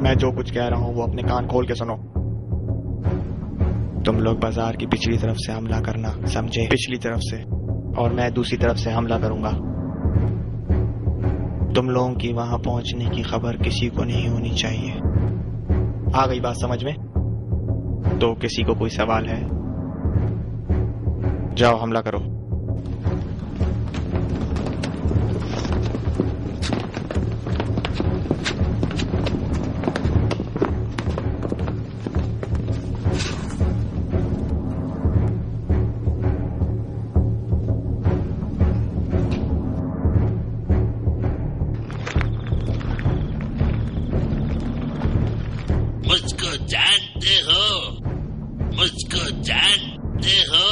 मैं जो कुछ कह रहा हूँ वो अपने कान खोल के सुनो। तुम लोग बाजार की पिछली तरफ से हमला करना, समझे? पिछली तरफ से, और मैं दूसरी तरफ से हमला करूंगा। तुम लोगों की वहां पहुंचने की खबर किसी को नहीं होनी चाहिए। आ गई बात समझ में? तो किसी को कोई सवाल है? जाओ हमला करो। मुझको जानते हो?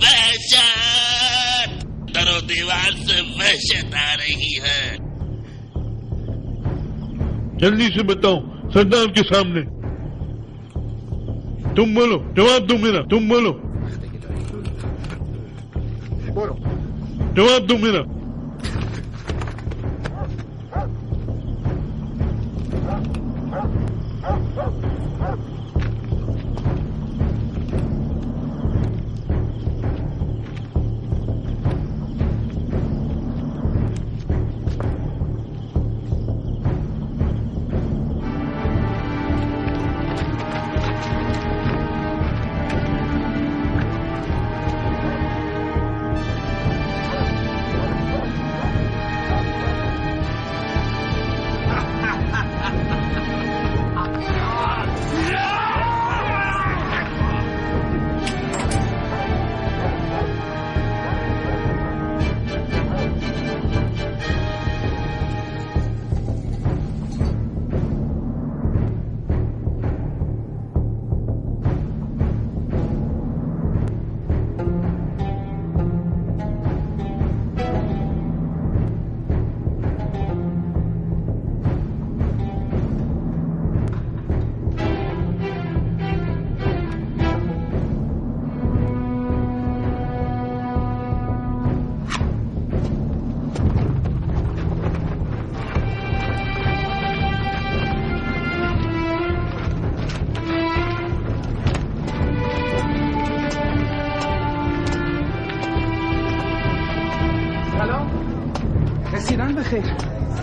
वहशत! दरो दीवार से वहशत आ रही है। जल्दी से बताओ सरदार के सामने। तुम बोलो, जवाब दो मेरा। तुम बोलो, जवाब दो मेरा।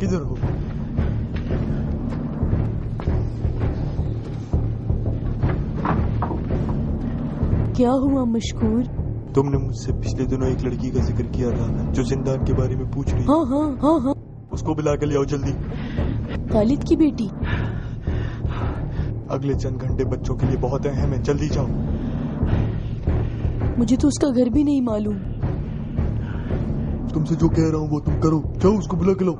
किधर हो? क्या हुआ मशकूर? तुमने मुझसे पिछले दिनों एक लड़की का जिक्र किया था जो जिंदान के बारे में पूछ रही। हाँ। उसको बुला के ले आओ जल्दी। खालिद की बेटी? अगले चंद घंटे बच्चों के लिए बहुत अहम है, जल्दी जाओ। मुझे तो उसका घर भी नहीं मालूम। तुमसे जो कह रहा हूँ वो तुम करो। जाओ उसको बुला के लो।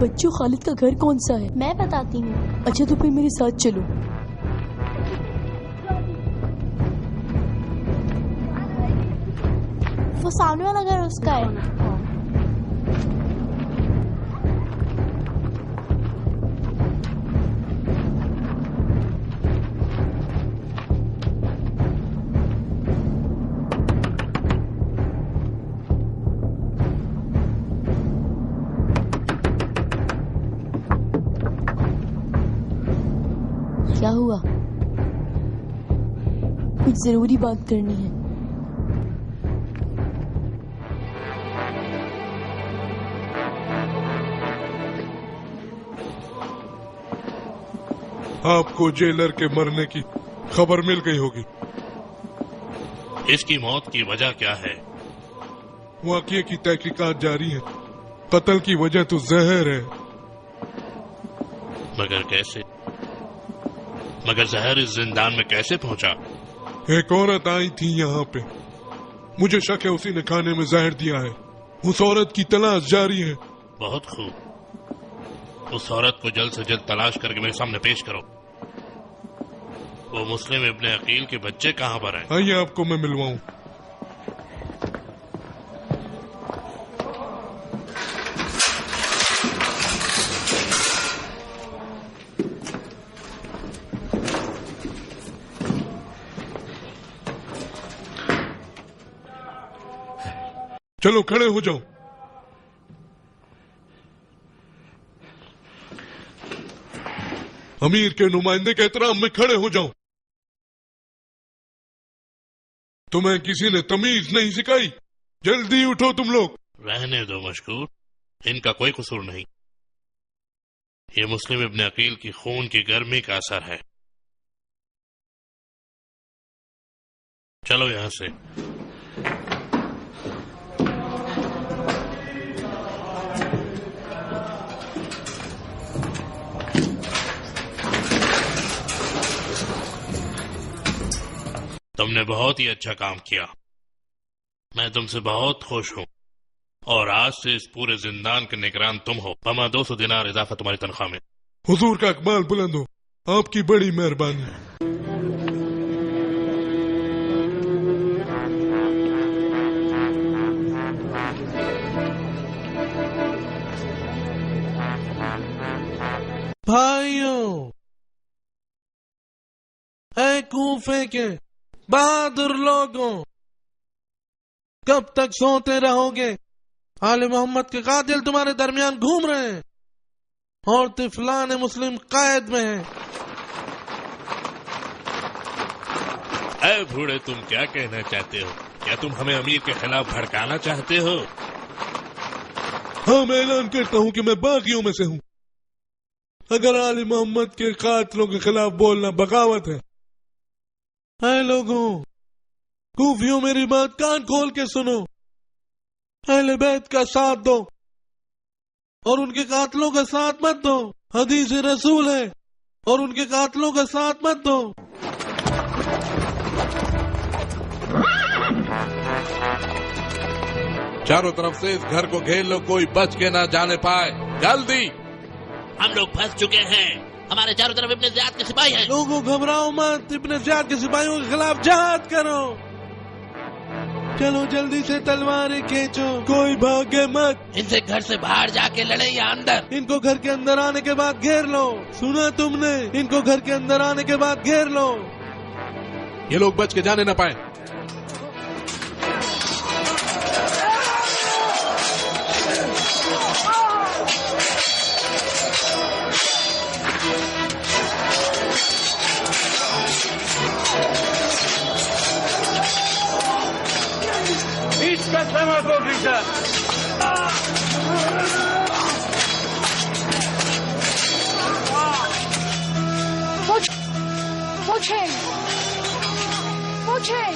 बच्चों, खालिद का घर कौन सा है? मैं बताती हूँ। अच्छा तो फिर मेरे साथ चलो। वो सामने वाला घर उसका है। क्या हुआ? कुछ जरूरी बात करनी है। आपको जेलर के मरने की खबर मिल गई होगी। इसकी मौत की वजह क्या है? वाकये की तहकीकात जारी है। कत्ल की वजह तो जहर है। मगर कैसे? मगर जहर इस जिंदान में कैसे पहुंचा? एक औरत आई थी यहाँ पे। मुझे शक है उसी ने खाने में जहर दिया है। उस औरत की तलाश जारी है। बहुत खूब। उस औरत को जल्द से जल्द तलाश करके मेरे सामने पेश करो। वो मुस्लिम इब्ने अकील के बच्चे कहाँ पर हैं? आइए आपको मैं मिलवाऊं। चलो खड़े हो जाओ। अमीर के नुमाइंदे के एहतराम में खड़े हो जाओ। तुम्हें किसी ने तमीज नहीं सिखाई? जल्दी उठो तुम लोग। रहने दो मशकूर, इनका कोई कसूर नहीं। ये मुस्लिम इब्ने अकील की खून की गर्मी का असर है। चलो यहां से। तुमने बहुत ही अच्छा काम किया। मैं तुमसे बहुत खुश हूँ। और आज से इस पूरे जिंदान के निगरान तुम हो। पमा 200 दिनार इजाफा तुम्हारी तनख्वाह में। हुजूर का इकबाल बुलंद हो। आपकी बड़ी मेहरबानी। भाइयों, ऐ कूफे के बहादुर लोगों, कब तक सोते रहोगे? आले मोहम्मद के कातिल तुम्हारे दरमियान घूम रहे हैं और तिफलान मुस्लिम कैद में हैं। ऐ बूढ़े, तुम क्या कहना चाहते हो? क्या तुम हमें अमीर के खिलाफ भड़काना चाहते हो? हाँ, मैं ऐलान करता हूँ कि मैं बागियों में से हूँ। अगर आले मोहम्मद के कातिलों के खिलाफ बोलना बगावत है। ऐ लोगों, कूफियों, मेरी बात कान खोल के सुनो। अहले बैत का साथ दो और उनके कातलों का साथ मत दो। हदीस रसूल है और उनके कातलों का साथ मत दो। चारों तरफ से इस घर को घेर लो, कोई बच के ना जाने पाए। जल्दी। हम लोग फंस चुके हैं। हमारे चारों तरफ इब्ने ज़ियाद के सिपाही हैं। लोगों घबराओ मत, इब्ने ज़ियाद के सिपाहियों के खिलाफ जहाद करो। चलो जल्दी से तलवारें खींचो, कोई भागे मत। इनसे घर से बाहर जाके लड़े या अंदर? इनको घर के अंदर आने के बाद घेर लो। सुना तुमने? इनको घर के अंदर आने के बाद घेर लो। ये लोग बच के जाने ना पाए। Watch him!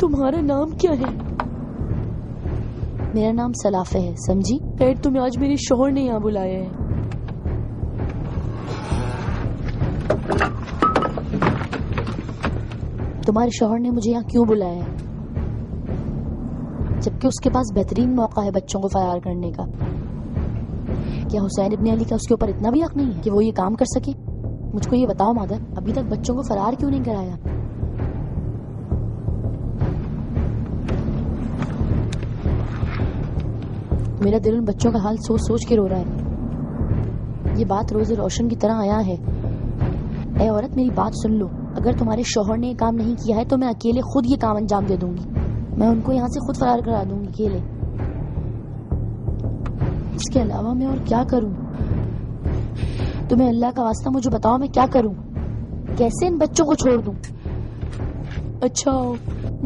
तुम्हारा नाम क्या है? मेरा नाम सलाफे है, समझी? खैर तुम्हें आज मेरे शोहर ने यहाँ बुलाया है। तुम्हारे शोहर ने मुझे यहाँ क्यों बुलाया है? जबकि उसके पास बेहतरीन मौका है बच्चों को फरार करने का। क्या हुसैन इब्ने अली का उसके ऊपर इतना भी हक नहीं है कि वो ये काम कर सके? मुझको ये बताओ मादर, अभी तक बच्चों को फरार क्यों नहीं कराया? मेरा दिल उन बच्चों का हाल सोच सोच के रो रहा है। ये बात रोज़े रोशन की तरह आया है। ए औरत, मेरी बात सुन लो। अगर तुम्हारे शौहर ने ये काम नहीं किया है तो मैं अकेले खुद ये काम अंजाम दे दूंगी। मैं उनको यहाँ से खुद फरार करा दूंगी अकेले। इसके अलावा मैं और क्या करूं? तुम्हें अल्लाह का वास्ता मुझे बताओ, मैं क्या करूं? कैसे इन बच्चों को छोड़ दूं? अच्छा आओ,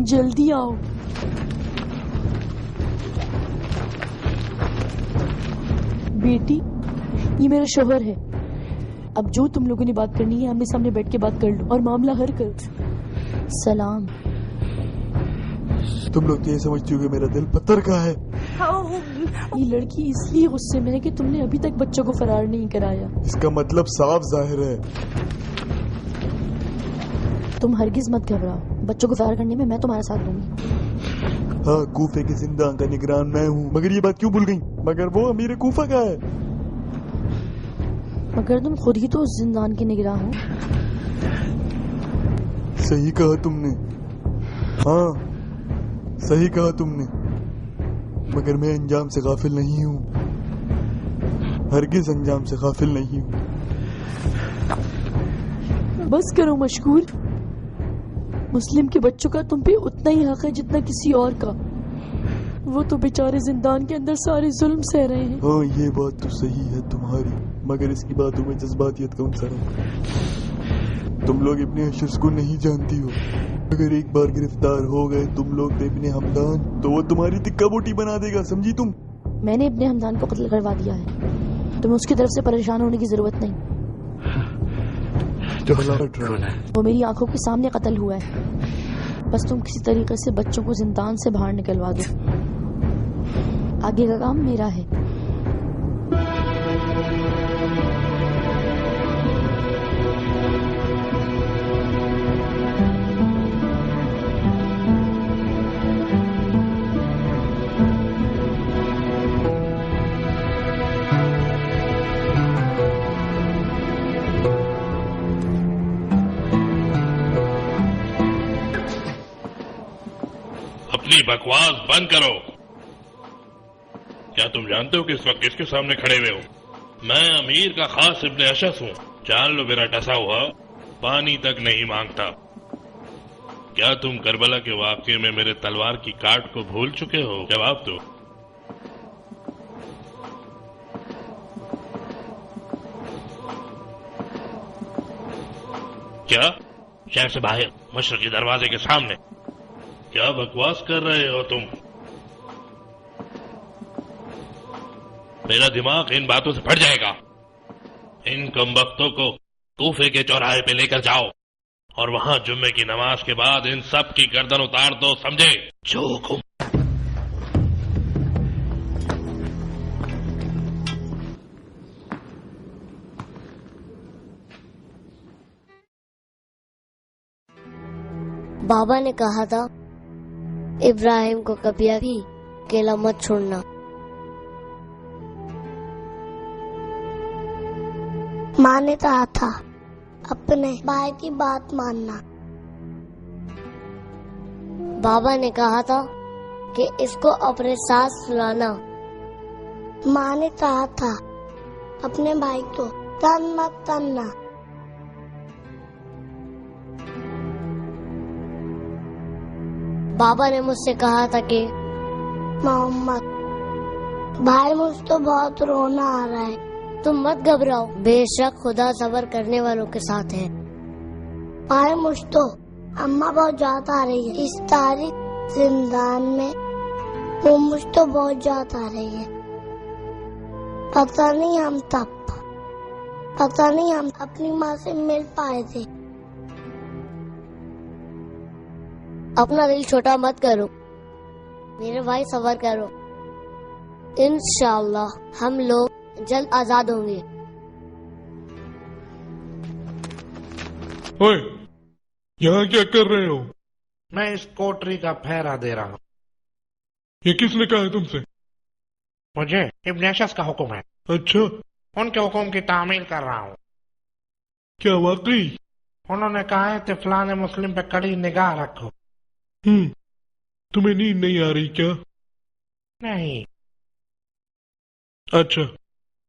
जल्दी आओ। बेटी, ये मेरा शोहर है। अब जो तुम लोगों ने बात करनी है आमने सामने बैठ के बात कर लो और मामला हल कर। सलाम। तुम लोग तो ये समझती हो कि मेरा दिल पत्थर का है। ये लड़की इसलिए गुस्से में है कि तुमने अभी तक बच्चों को फरार नहीं कराया। इसका मतलब साफ जाहिर है। तुम हरगिज मत घबराओ, बच्चों को फरार करने में मैं तुम्हारा साथ दूंगी। हाँ, कूफे के जिंदा का निगरान मैं हूँ। मगर ये बात क्यों भूल गई? मगर वो अमीर कूफा का है। मगर तुम खुद ही तो उस जिंदान के निगरान हो। सही कहा तुमने। हाँ, सही कहा तुमने। मगर मैं अंजाम से गाफिल नहीं हूँ। हरगिज अंजाम से गाफिल नहीं हूँ। बस करो मशकूर। मुस्लिम के बच्चों का तुम पे उतना ही हक है जितना किसी और का। वो तो बेचारे जिंदान के अंदर सारे जुल्म सह रहे हैं। हाँ, ये बात तो सही है तुम्हारी, मगर इसकी बातों में जज्बातियत कौन सा है? तुम लोग इब्ने अशस को नहीं जानती हो। अगर एक बार गिरफ्तार हो गए तुम लोग इब्ने हमदान तो वो तुम्हारी तिक्का बोटी बना देगा, समझी तुम? मैंने इब्ने हमदान को कत्ल करवा दिया है, तुम्हें उसकी तरफ से परेशान होने की जरूरत नहीं। वो मेरी आंखों के सामने कत्ल हुआ है, बस तुम किसी तरीके से बच्चों को जिंदान से बाहर निकलवा दो, आगे का काम मेरा है। अपनी बकवास बंद करो। क्या तुम जानते हो कि इस वक्त किसके सामने खड़े हुए हो? मैं अमीर का खास इब्ने अशस हूँ। जान लो मेरा टसा हुआ पानी तक नहीं मांगता। क्या तुम करबला के वाकये में मेरे तलवार की काट को भूल चुके हो? जवाब दो। क्या? शहर से बाहर मशरकी दरवाजे के सामने क्या बकवास कर रहे हो तुम? मेरा दिमाग इन बातों से फट जाएगा। इन कमबख्तों को कूफे के चौराहे पे लेकर जाओ और वहां जुम्मे की नमाज के बाद इन सब की गर्दन उतार दो, समझे? जो हुकुम। बाबा ने कहा था इब्राहिम को कभी भी अकेला मत छोड़ना। माँ ने कहा था अपने भाई की बात मानना। बाबा ने कहा था कि इसको अपने साथ सुलाना। माँ ने कहा था अपने भाई को तन मत तनना। बाबा ने मुझसे कहा था कि मोहम्मद भाई मुझ तो बहुत रोना आ रहा है। तुम मत घबराओ, बेशक खुदा सब्र करने वालों के साथ है। भाई मुझ तो अम्मा बहुत ज्यादा आ रही है इस तारीख जिंदान में। वो मुझ तो बहुत ज्यादा आ रही है। पता नहीं हम अपनी माँ से मिल पाए थे। अपना दिल छोटा मत करो मेरे भाई, सब्र करो। इंशाअल्लाह हम लोग जल्द आजाद होंगे। ओए, यहाँ क्या कर रहे हो? मैं इस कोठरी का पहरा दे रहा हूँ। ये किसने कहा है तुमसे? मुझे इब्ने अशस का हुक्म है। अच्छा, उनके हुक्म की तामील कर रहा हूँ। क्या वाकई? उन्होंने कहा है तिफलान मुस्लिम पे कड़ी निगाह रखो। तुम्हें नींद नहीं आ रही क्या? नहीं। अच्छा,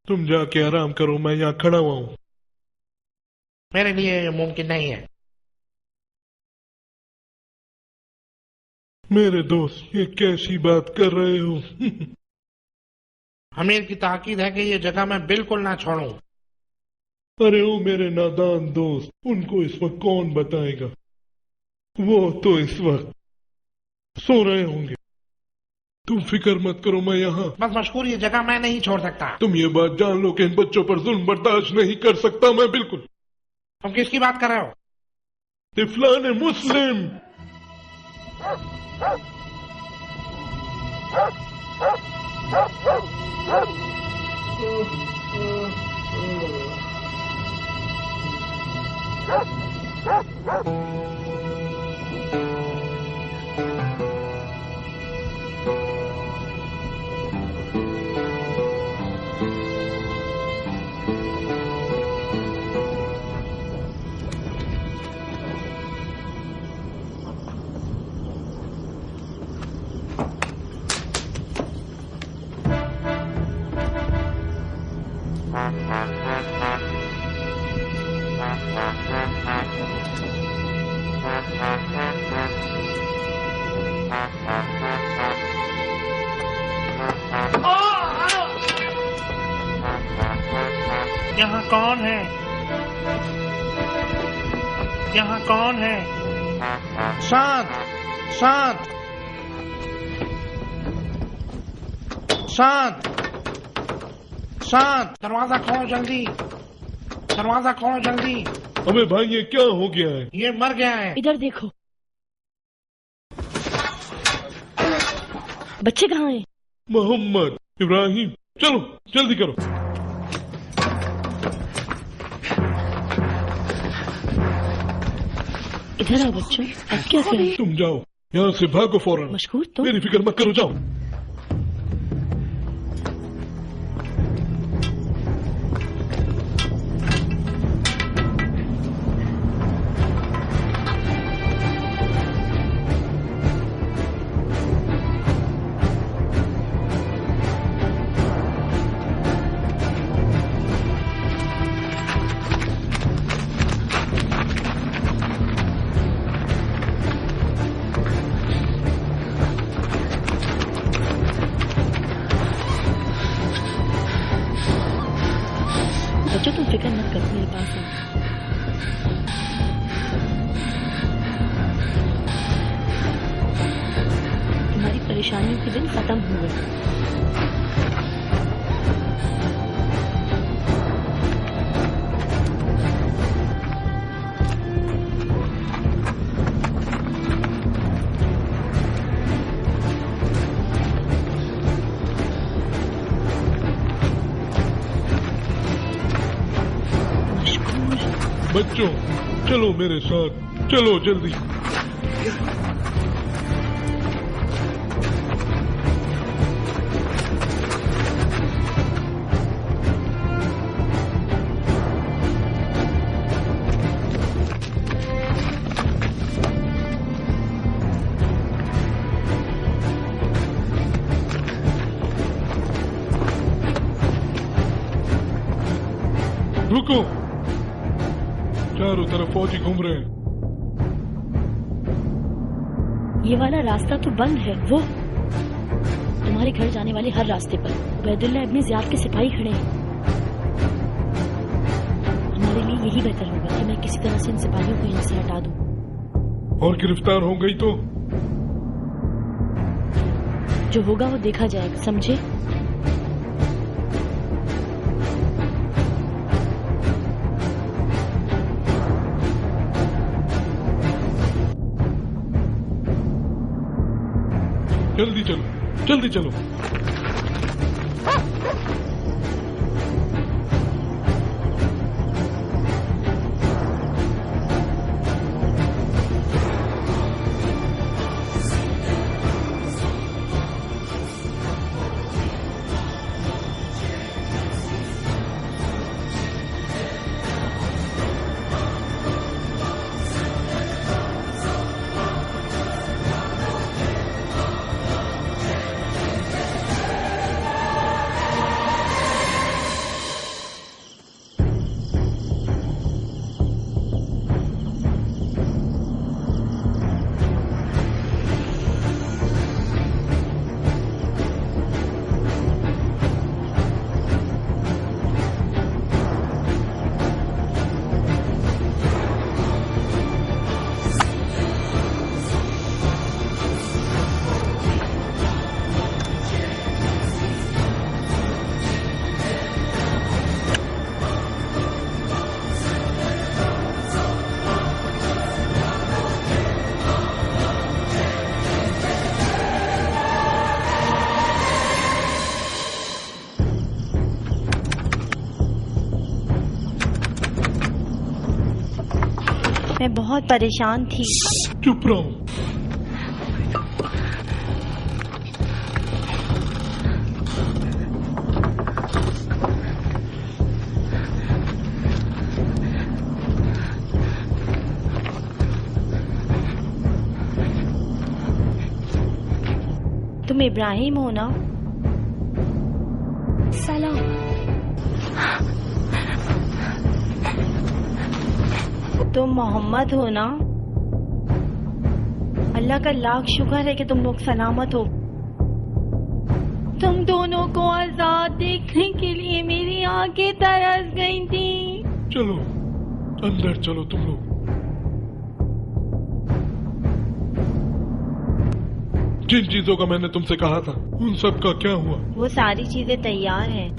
तुम जाके आराम करो, मैं यहाँ खड़ा हुआ हूँ। मेरे लिए ये मुमकिन नहीं है। मेरे दोस्त, ये कैसी बात कर रहे हो? अमीर की ताकीद है कि ये जगह मैं बिल्कुल ना छोड़ूं। अरे ओ मेरे नादान दोस्त, उनको इस वक्त कौन बताएगा? वो तो इस वक्त सो रहे होंगे। तुम फिक्र मत करो, मैं यहाँ। बस मशहूर ये जगह मैं नहीं छोड़ सकता। तुम ये बात जान लो कि इन बच्चों पर जुल्म बर्दाश्त नहीं कर सकता मैं, बिल्कुल। तुम किसकी बात कर रहे हो? तिफलान मुस्लिम। यहाँ कौन है? यहाँ कौन है? शांत शांत शांत शांत। दरवाजा खोलो जल्दी, दरवाजा खोलो जल्दी। अबे भाई ये क्या हो गया है? ये मर गया है। इधर देखो, बच्चे कहाँ हैं? मोहम्मद, इब्राहिम, चलो जल्दी करो। इधर आओ बच्चों, अब क्या करें? तुम जाओ यहाँ से, भागो फौरन। मशहूर तो मेरी फिक्र मत करो, जाओ। बच्चों तुम फिक्र मत करो, मेरे पास आओ। तुम्हारी परेशानियों के दिन खत्म हो गए। बच्चों चलो मेरे साथ, चलो जल्दी। रुको, चारों तरफ फौजी घूम रहे हैं। ये वाला रास्ता तो बंद है। वो तुम्हारे घर जाने वाले हर रास्ते पर उबैदुल्लाह इब्न ज़ियाद के सिपाही खड़े हैं। हमारे लिए यही बेहतर होगा कि मैं किसी तरह से इन सिपाहियों को यहाँ से हटा दूं। और गिरफ्तार हो गई तो जो होगा वो देखा जाएगा, समझे? जल्दी चलो, जल्दी चलो। मैं बहुत परेशान थी। चुप रहो। तुम इब्राहिम हो ना? सलाम। तुम मोहम्मद हो ना? अल्लाह का लाख शुक्र है कि तुम लोग सलामत हो। तुम दोनों को आजाद देखने के लिए मेरी आंखें तरस गई थी। चलो अंदर चलो तुम लोग। जिन चीजों का मैंने तुमसे कहा था उन सब का क्या हुआ? वो सारी चीजें तैयार हैं।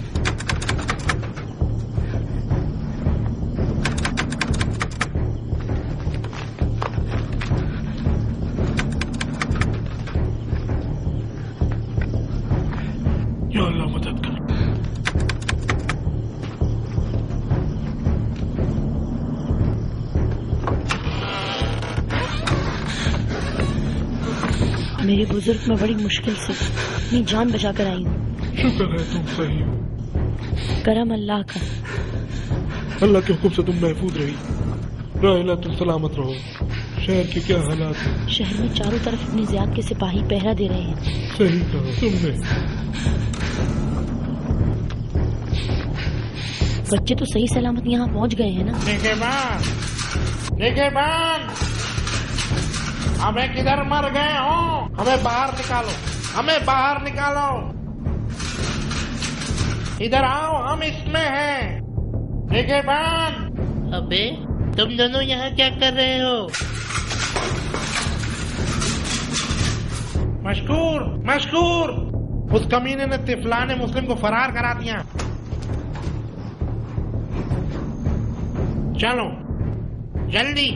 या अल्लाह मदद कर। मेरे बुजुर्ग मैं बड़ी मुश्किल से अपनी जान बचा कर आई हूँ। शुक्र है तुम सही हो। करम अल्लाह का। अल्लाह के हुक्म से तुम महफूज रही। राहिला तुम सलामत रहो। शहर के क्या हालात हैं? शहर में चारों तरफ अपनी ज़ियाद के सिपाही पहरा दे रहे हैं। सही कहा तुमने। बच्चे तो सही सलामत यहाँ पहुँच गए हैं ना? निगहबान, हमें किधर मर गए हो? हमें बाहर निकालो, हमें बाहर निकालो। इधर आओ, हम इसमें हैं। निगहबान। अबे तुम दोनों यहाँ क्या कर रहे हो? मशकूर, मशकूर, उस कमीने ने तिफलाने मुस्लिम को फरार करा दिया। चलो जल्दी।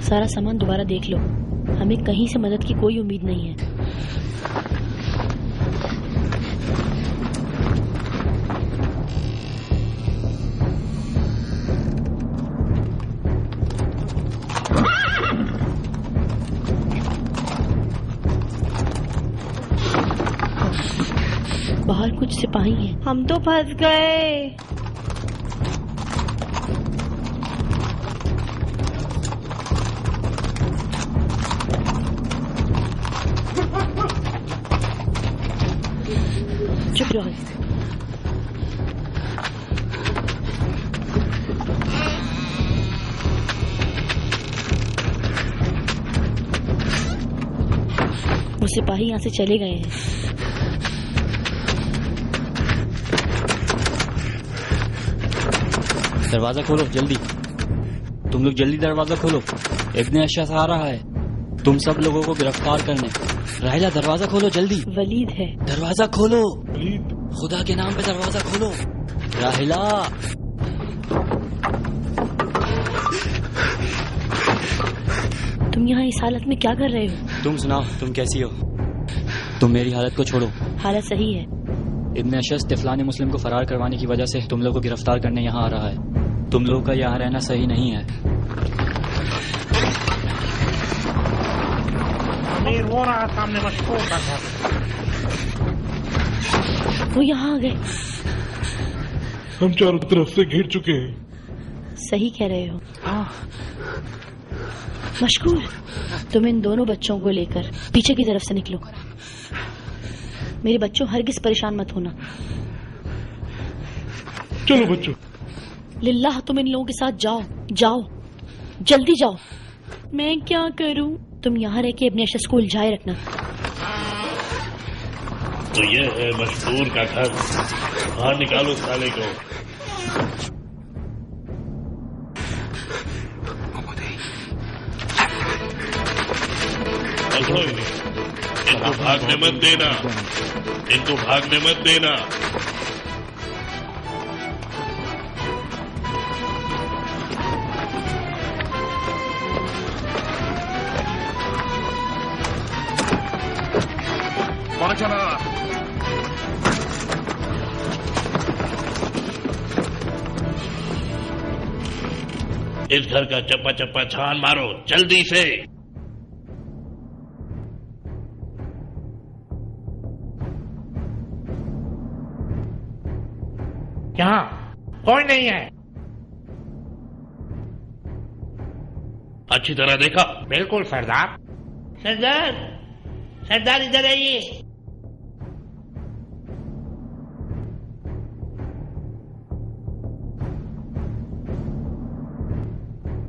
सारा सामान दोबारा देख लो। हमें कहीं से मदद की कोई उम्मीद नहीं है। बाहर कुछ सिपाही हैं। हम तो फंस गए। चुप रहो। वो सिपाही यहाँ से चले गए हैं। दरवाजा खोलो जल्दी। तुम लोग जल्दी दरवाजा खोलो। इब्ने अशस आ रहा है तुम सब लोगों को गिरफ्तार करने। राहिला दरवाजा खोलो जल्दी। वलीद है। दरवाजा खोलो। खुदा के नाम पे दरवाजा खोलो। राहिला तुम यहाँ इस हालत में क्या कर रहे हो? तुम सुनाओ, तुम कैसी हो? तुम मेरी हालत को छोड़ो। हालत सही है। इब्ने अशस तिफलाने मुस्लिम को फरार करवाने की वजह से तुम लोग को गिरफ्तार करने यहाँ आ रहा है। तुम लोगों का यहाँ रहना सही नहीं है। अमीर वो रहा सामने मशकूर का घर। वो यहाँ आ गए। हम चारों तरफ से घिर चुके हैं। सही कह रहे हो। मशकूर, तुम इन दोनों बच्चों को लेकर पीछे की तरफ से निकलो। मेरे बच्चों हरगिज परेशान मत होना। चलो बच्चों। लिल्लाह तुम इन लोगों के साथ जाओ, जाओ जल्दी जाओ। मैं क्या करूं? तुम यहाँ रह के अपने अशस को उलझाए रखना। तो ये है मशहूर का घर। बाहर निकालो साले को। इनको भागने मत देना, इनको भागने मत देना। चला इस घर का चप्पा चप्पा छान मारो जल्दी से। यहाँ कोई नहीं है। अच्छी तरह देखा? बिल्कुल सरदार। सरदार, सरदार इधर आइए।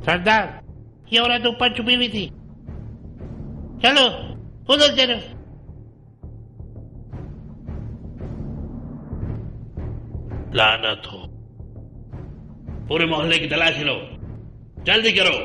सरदार, ये औरत ऊपर छुपी हुई थी। चलो उधर चलो। लानत हो, पूरे मोहल्ले की तलाशी लो, जल्दी करो।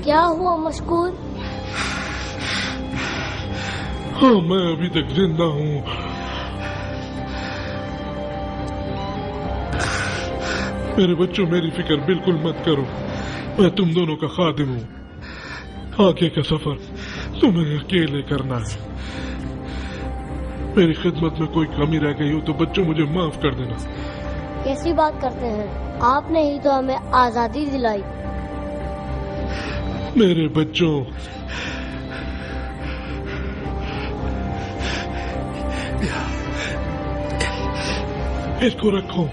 क्या हुआ मशकूर? हाँ, मैं अभी तक जिंदा हूँ। मेरे बच्चों, मेरी फिक्र बिल्कुल मत करो। मैं तुम दोनों का खादिम हूँ। आगे का सफर तुम्हें अकेले करना है। मेरी खिदमत में कोई कमी रह गई हो तो बच्चों मुझे माफ कर देना। कैसी बात करते हैं? आपने ही तो हमें आजादी दिलाई। मेरे बच्चों, इसको रखो।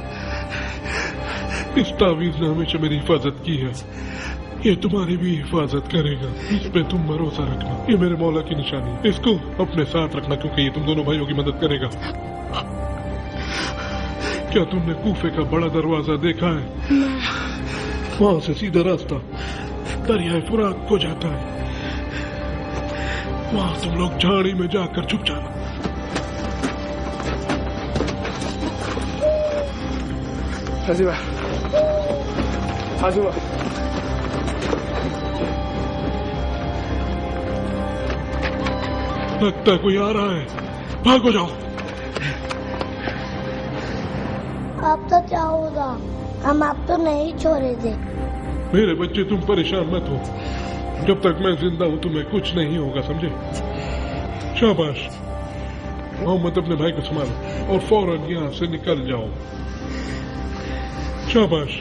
इस तावीज ने हमेशा मेरी हिफाजत की है। ये तुम्हारी भी हिफाजत करेगा। इस पे तुम भरोसा रखना। ये मेरे मौला की निशानी है। इसको अपने साथ रखना क्योंकि ये तुम दोनों भाइयों की मदद करेगा। क्या तुमने कूफे का बड़ा दरवाजा देखा है? वहां से सीधा रास्ता दरिया फुरात को जाता है। वहां तुम लोग झाड़ी में जाकर छुप जाना। हजीबा, हजीबा। लगता है कोई आ रहा है। भागो जाओ। अब तो क्या होगा? हम आप तो नहीं छोड़े थे। मेरे बच्चे, तुम परेशान मत हो। जब तक मैं जिंदा हूँ तुम्हें कुछ नहीं होगा, समझे? शाबाश। मोहम्मद, अपने भाई को संभालो और फौरन यहाँ से निकल जाओ। शाबाश।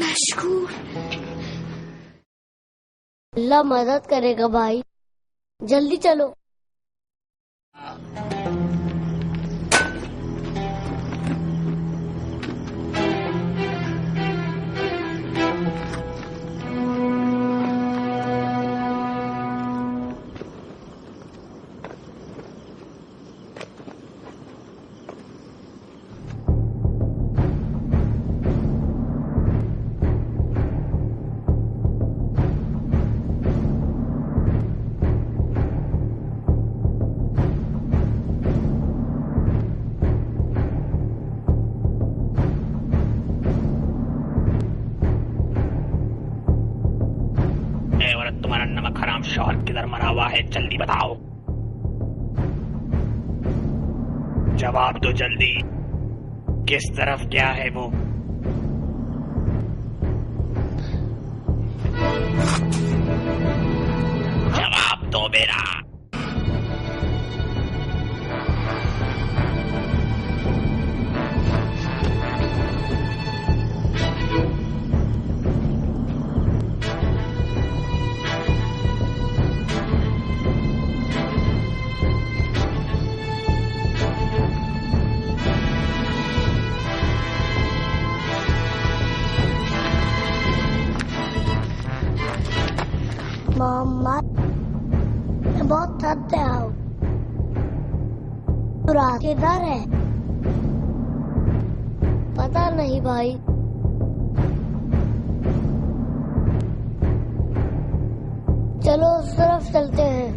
मशकूर, अल्लाह मदद करेगा भाई। जल्दी चलो। है, जल्दी बताओ। जवाब दो जल्दी, किस तरफ क्या है वो? जवाब दो मेरा। मोहम्मद, मैं बहुत थक गया हूँ। तू रात किधर है? पता नहीं भाई। चलो उस तरफ चलते हैं।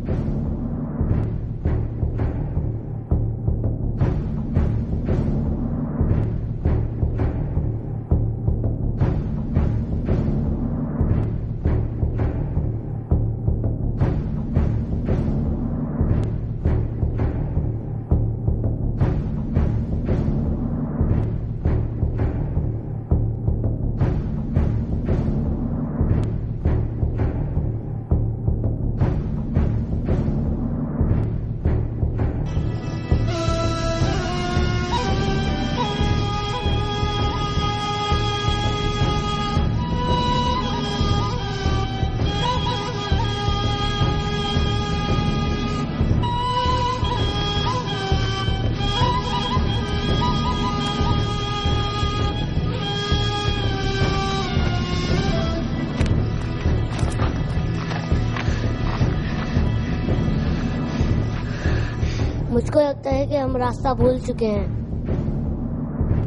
मुझको लगता है कि हम रास्ता भूल चुके हैं।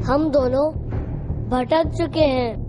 हम दोनों भटक चुके हैं।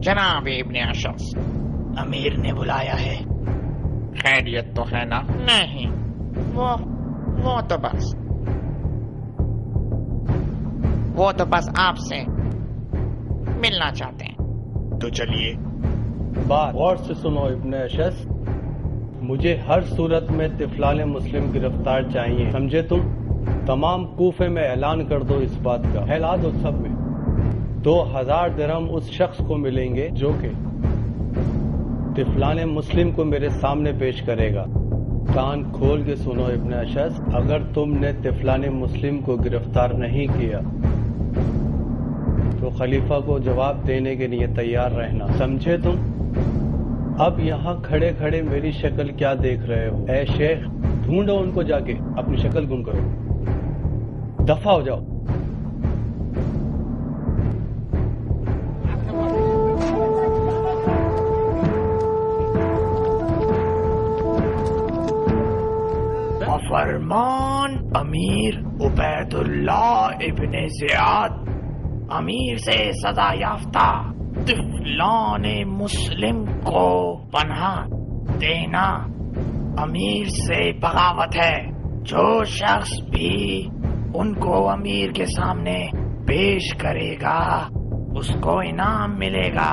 जनाब इब्ने अशस, अमीर ने बुलाया है। खैरियत तो है ना? नहीं, वो तो बस आपसे मिलना चाहते हैं। तो चलिए। बात गौर से सुनो इब्ने अशस, मुझे हर सूरत में तिफलान मुस्लिम गिरफ्तार चाहिए, समझे तुम? तमाम कूफे में ऐलान कर दो इस बात का, फैला दो सब में। 2000 दिरहम उस शख्स को मिलेंगे जो कि तिफलाने मुस्लिम को मेरे सामने पेश करेगा। कान खोल के सुनो इब्ने अशस, अगर तुमने तिफलाने मुस्लिम को गिरफ्तार नहीं किया तो खलीफा को जवाब देने के लिए तैयार रहना, समझे तुम? अब यहाँ खड़े खड़े मेरी शक्ल क्या देख रहे हो? ऐ शेख, ढूंढो उनको, जाके अपनी शक्ल गुम करो, दफा हो जाओ। फरमान अमीर उबैदुल्लाह इब्ने ज़ियाद, अमीर से सजा याफ्ता तिफलाने मुस्लिम को पनाह देना अमीर से बगावत है। जो शख्स भी उनको अमीर के सामने पेश करेगा उसको इनाम मिलेगा।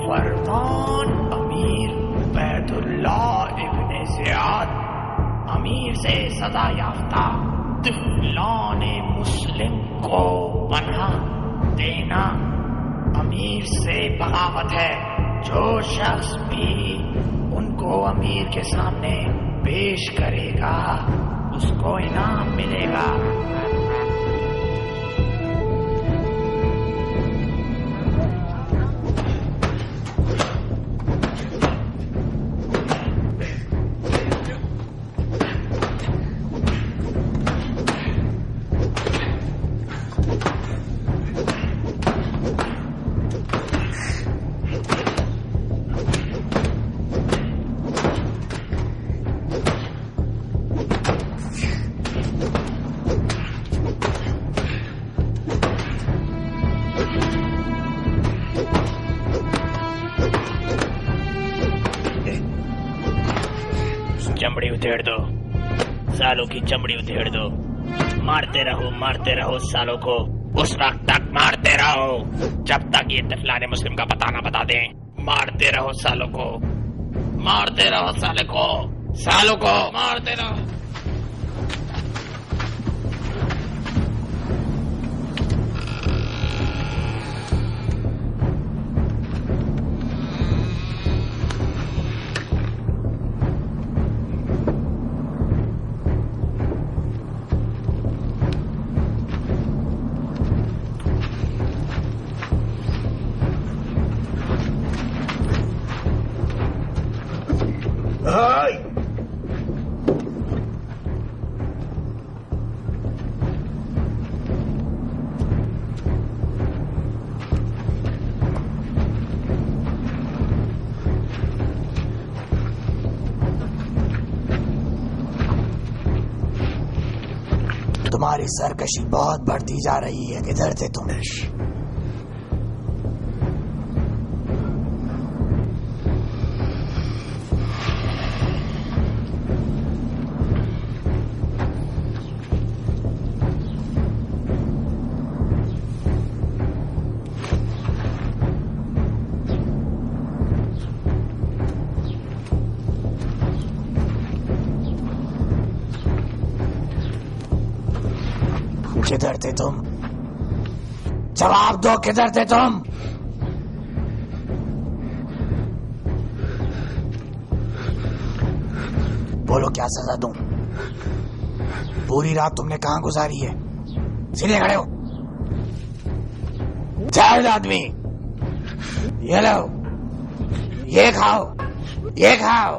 फरमान अमीर उबैदुल्लाह इब्ने ज़ियाद, अमीर से सजा याफ्ता तिफलाने मुस्लिम को पनाह देना अमीर से बगावत है। जो शख्स भी उनको अमीर के सामने पेश करेगा उसको इनाम मिलेगा। चमड़ी उधेड़ दो, सालों की चमड़ी उधेड़ दो। मारते रहो सालों को, उस वक्त तक मारते रहो जब तक ये तिफलाने मुस्लिम का पता ना बता दें। मारते रहो सालों को, मारते रहो सालों को मारते रहो। तुम्हारी सरकशी बहुत बढ़ती जा रही है, किधर थे तुम? किधर थे तुम? जवाब दो, किधर थे तुम? बोलो, क्या सजा दूं? पूरी रात तुमने कहां गुजारी है? सीधे खड़े हो। जावेद आदमी, ये लो, ये खाओ, ये खाओ।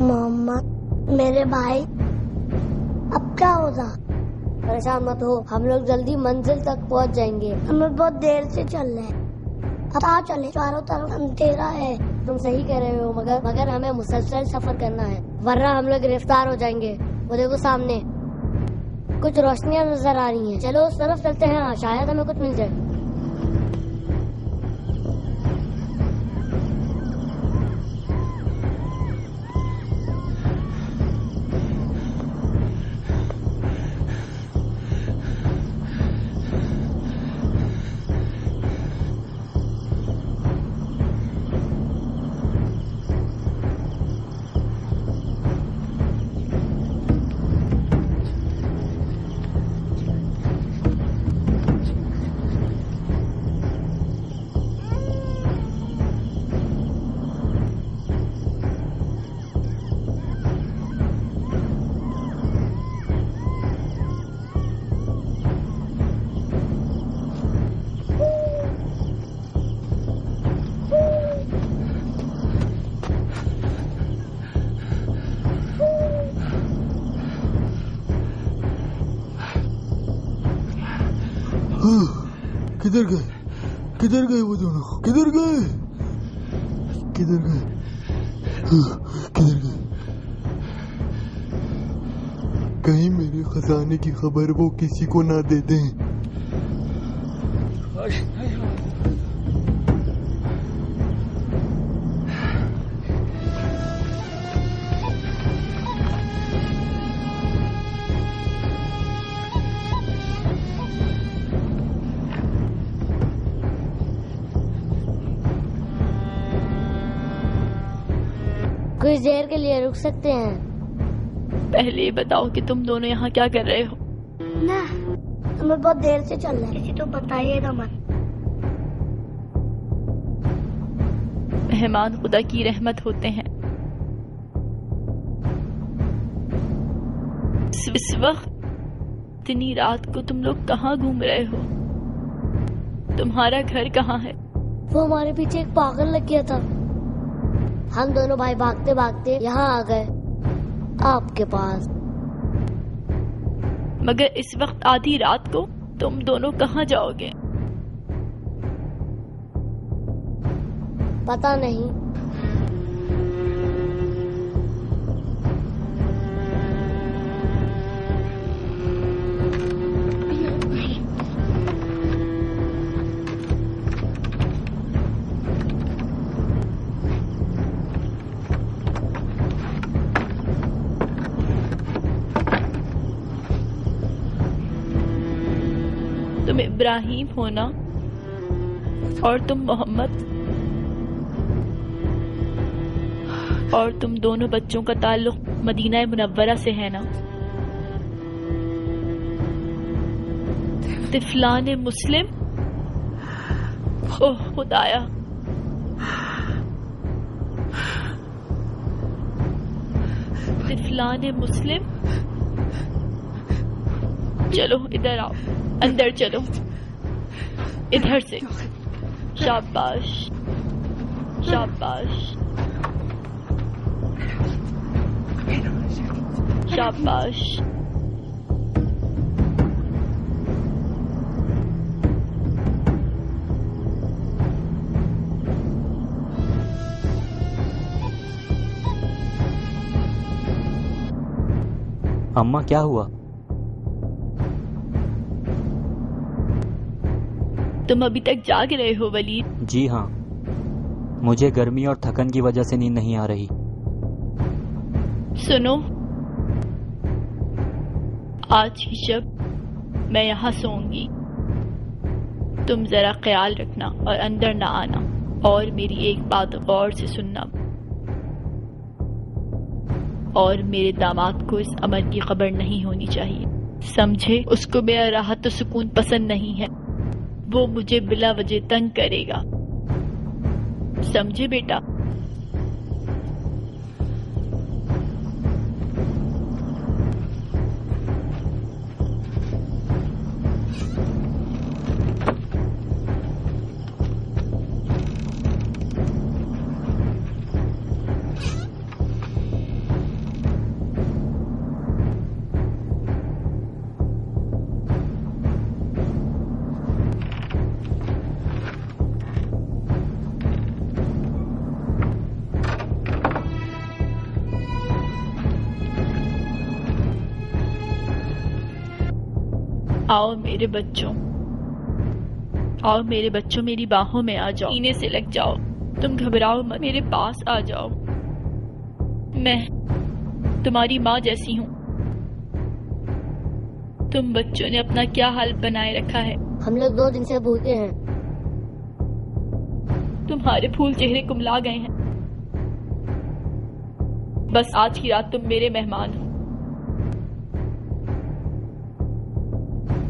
मोहम्मद मेरे भाई अब क्या होगा? परेशान मत हो, हम लोग जल्दी मंजिल तक पहुंच जाएंगे। हमें बहुत देर से चल रहे हैं, अब आ चले, चारों तरफ अंधेरा है। तुम सही कह रहे हो, मगर हमें मुसलसल सफर करना है, वरना हम लोग गिरफ्तार हो जाएंगे। वो देखो सामने कुछ रोशनियां नजर आ रही हैं। चलो उस तरफ चलते हैं, शायद हमें कुछ मिल जाए। किधर गए, किधर गए वो दोनों, किधर गए, किधर गए, किधर गए? कहीं मेरे खजाने की खबर वो किसी को ना दे दें। कुछ देर के लिए रुक सकते हैं? पहले ये बताओ कि तुम दोनों यहाँ क्या कर रहे हो? ना, हमें बहुत देर से चल रहे हैं, किसी तो बताइएगा मत। मेहमान खुदा की रहमत होते हैं। इस वक्त इतनी रात को तुम लोग कहाँ घूम रहे हो? तुम्हारा घर कहाँ है? वो हमारे पीछे एक पागल लग गया था। हम दोनों भाई भागते भागते यहाँ आ गए आपके पास। मगर इस वक्त आधी रात को तुम दोनों कहाँ जाओगे? पता नहीं। तुम इब्राहिम हो ना? और तुम मोहम्मद? और तुम दोनों बच्चों का ताल्लुक मदीना मुनव्वरा से है ना? तिफलान मुस्लिम? ओह खुदाया, तिफलान मुस्लिम। चलो इधर आओ, अंदर चलो, इधर से। शाबाश शाबाश शाबाश। अम्मा क्या हुआ? तुम अभी तक जाग रहे हो वलीद? जी हाँ, मुझे गर्मी और थकन की वजह से नींद नहीं आ रही। सुनो, आज की शब मैं यहाँ सोऊंगी। तुम जरा ख्याल रखना और अंदर ना आना, और मेरी एक बात गौर से सुनना। और मेरे दामाद को इस अमर की खबर नहीं होनी चाहिए, समझे? उसको मेरा राहत तो सुकून पसंद नहीं है, वो मुझे बिला वजह तंग करेगा, समझे बेटा? आओ मेरे बच्चों, आओ मेरे बच्चों, मेरी बाहों में आ जाओ, सीने से लग जाओ। तुम घबराओ मत, मेरे पास आ जाओ। मैं तुम्हारी माँ जैसी हूँ। तुम बच्चों ने अपना क्या हाल बनाए रखा है? हम लोग 2 दिन से भूखे हैं। तुम्हारे फूल चेहरे कुमला गए हैं। बस आज की रात तुम मेरे मेहमान हो।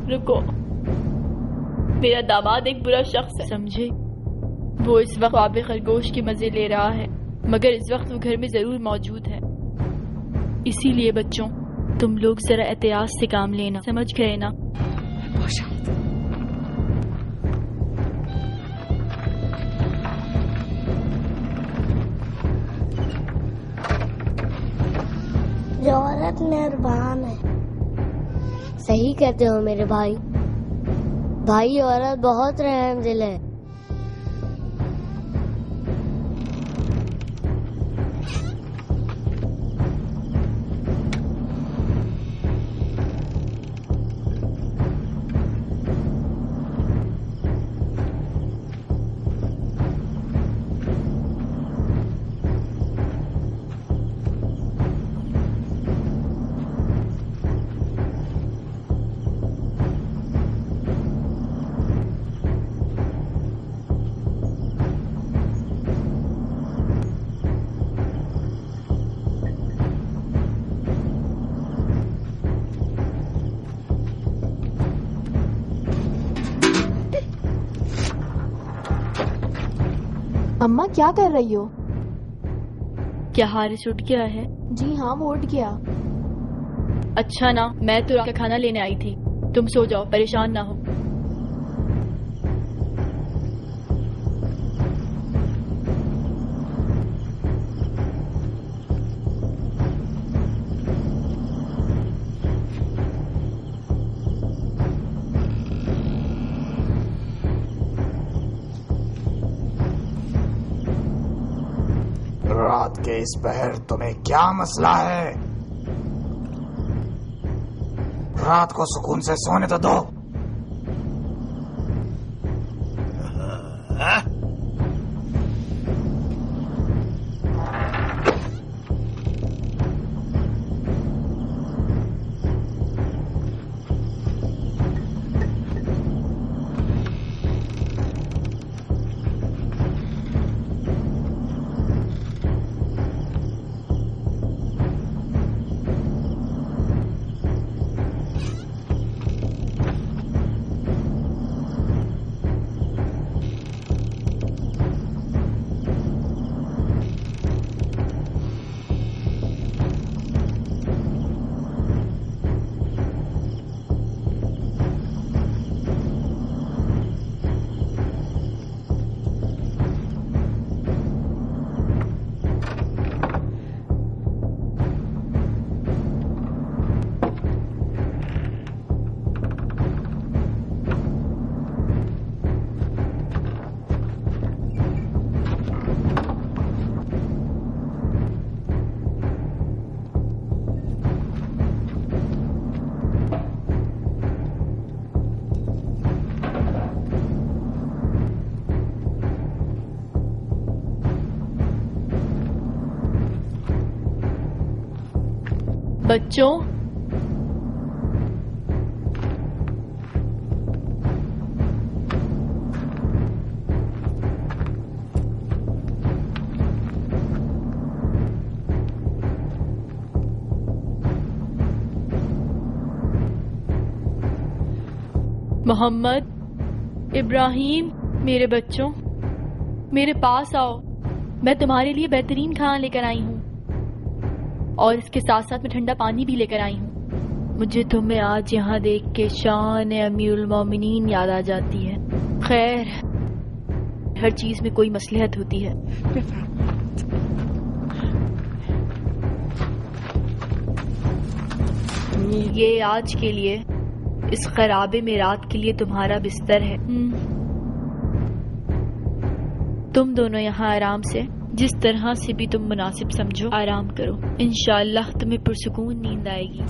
रुको, मेरा दामाद एक बुरा शख्स है, समझे? वो इस वक्त आबे खरगोश के मजे ले रहा है, मगर इस वक्त वो घर में जरूर मौजूद है। इसीलिए बच्चों, तुम लोग जरा एहतियात से काम लेना, समझ गए ना? जो औरत मेहरबान है। सही कहते हो मेरे भाई। भाई औरत बहुत रहमदिल है। अम्मा क्या कर रही हो? क्या हारिस उठ गया है? जी हाँ, वो उठ गया। अच्छा ना, मैं तो रात का खाना लेने आई थी। तुम सो जाओ, परेशान ना हो। रात के इस पहर तुम्हें क्या मसला है? रात को सुकून से सोने तो दो। बच्चों, मोहम्मद, इब्राहिम, मेरे बच्चों, मेरे पास आओ। मैं तुम्हारे लिए बेहतरीन खाना लेकर आई हूँ और इसके साथ साथ मैं ठंडा पानी भी लेकर आई हूँ। मुझे तुम्हें आज यहाँ देख के शान अमीरुल मोमिनीन याद आ जाती है। खैर, हर चीज में कोई मसलहत होती है। ये आज के लिए, इस खराबे में रात के लिए तुम्हारा बिस्तर है। तुम दोनों यहाँ आराम से, जिस तरह से भी तुम मुनासिब समझो, आराम करो। इंशाअल्लाह तुम्हें पुरसुकून नींद आएगी।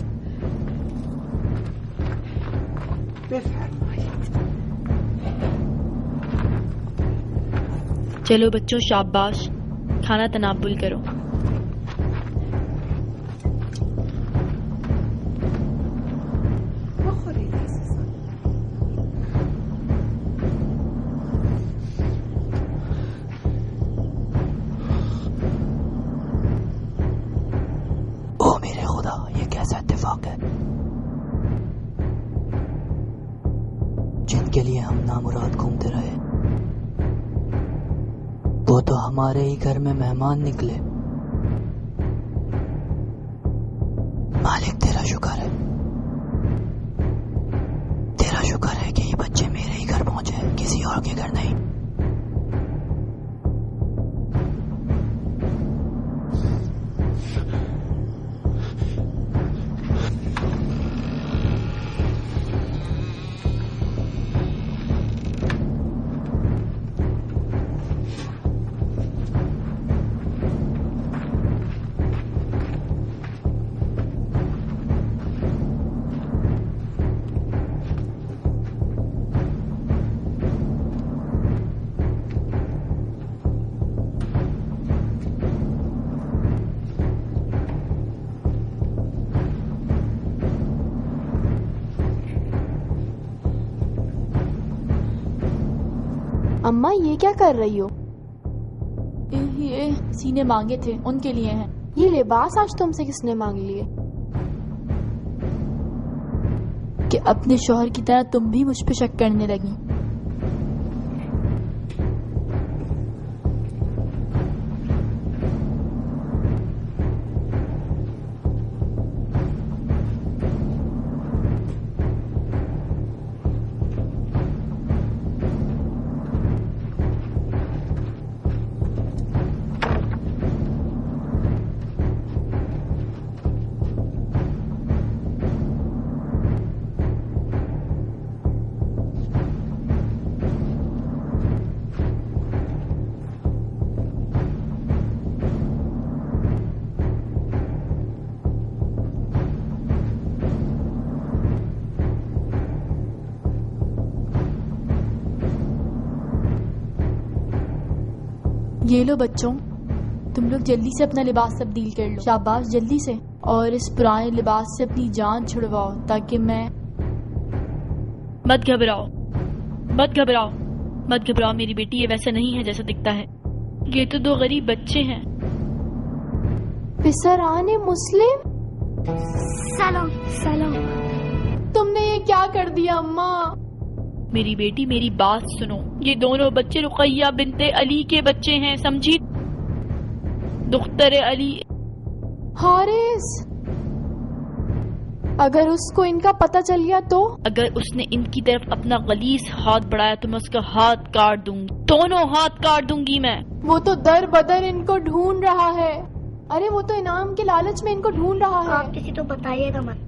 चलो बच्चों, शाबाश, खाना तनाबुल करो। जिनके लिए हम नामुराद घूमते रहे, वो तो हमारे ही घर में मेहमान निकले। मालिक तेरा शुक्र है, तेरा शुक्र है कि ये बच्चे मेरे ही घर पहुंचे, किसी और के घर नहीं। अम्मा, ये क्या कर रही हो? ये सीने मांगे थे, उनके लिए हैं। ये लिबास आज तुमसे किसने मांग लिए? कि अपने शौहर की तरह तुम भी मुझ पे शक करने लगी। ये लो बच्चों, तुम लोग जल्दी से अपना लिबास तब्दील कर लो। शाबाश, जल्दी से। और इस पुराने लिबास से अपनी जान छुड़वाओ ताकि मैं... मत घबराओ, मत घबराओ, मत घबराओ मेरी बेटी, ये वैसा नहीं है जैसा दिखता है। ये तो दो गरीब बच्चे हैं। पिसराने मुस्लिम, सलाम सलाम। तुमने ये क्या कर दिया अम्मा? मेरी बेटी, मेरी बात सुनो। ये दोनों बच्चे रुकैया बिनते अली के बच्चे हैं, समझी? दुख्तर अली। हारिस, अगर उसको इनका पता चल गया तो? अगर उसने इनकी तरफ अपना गलीस हाथ बढ़ाया तो मैं उसका हाथ काट दूंगी, दोनों हाथ काट दूंगी मैं। वो तो दर बदर इनको ढूंढ रहा है। अरे वो तो इनाम के लालच में इनको ढूंढ रहा है। आप किसी तो बताइएगा मत।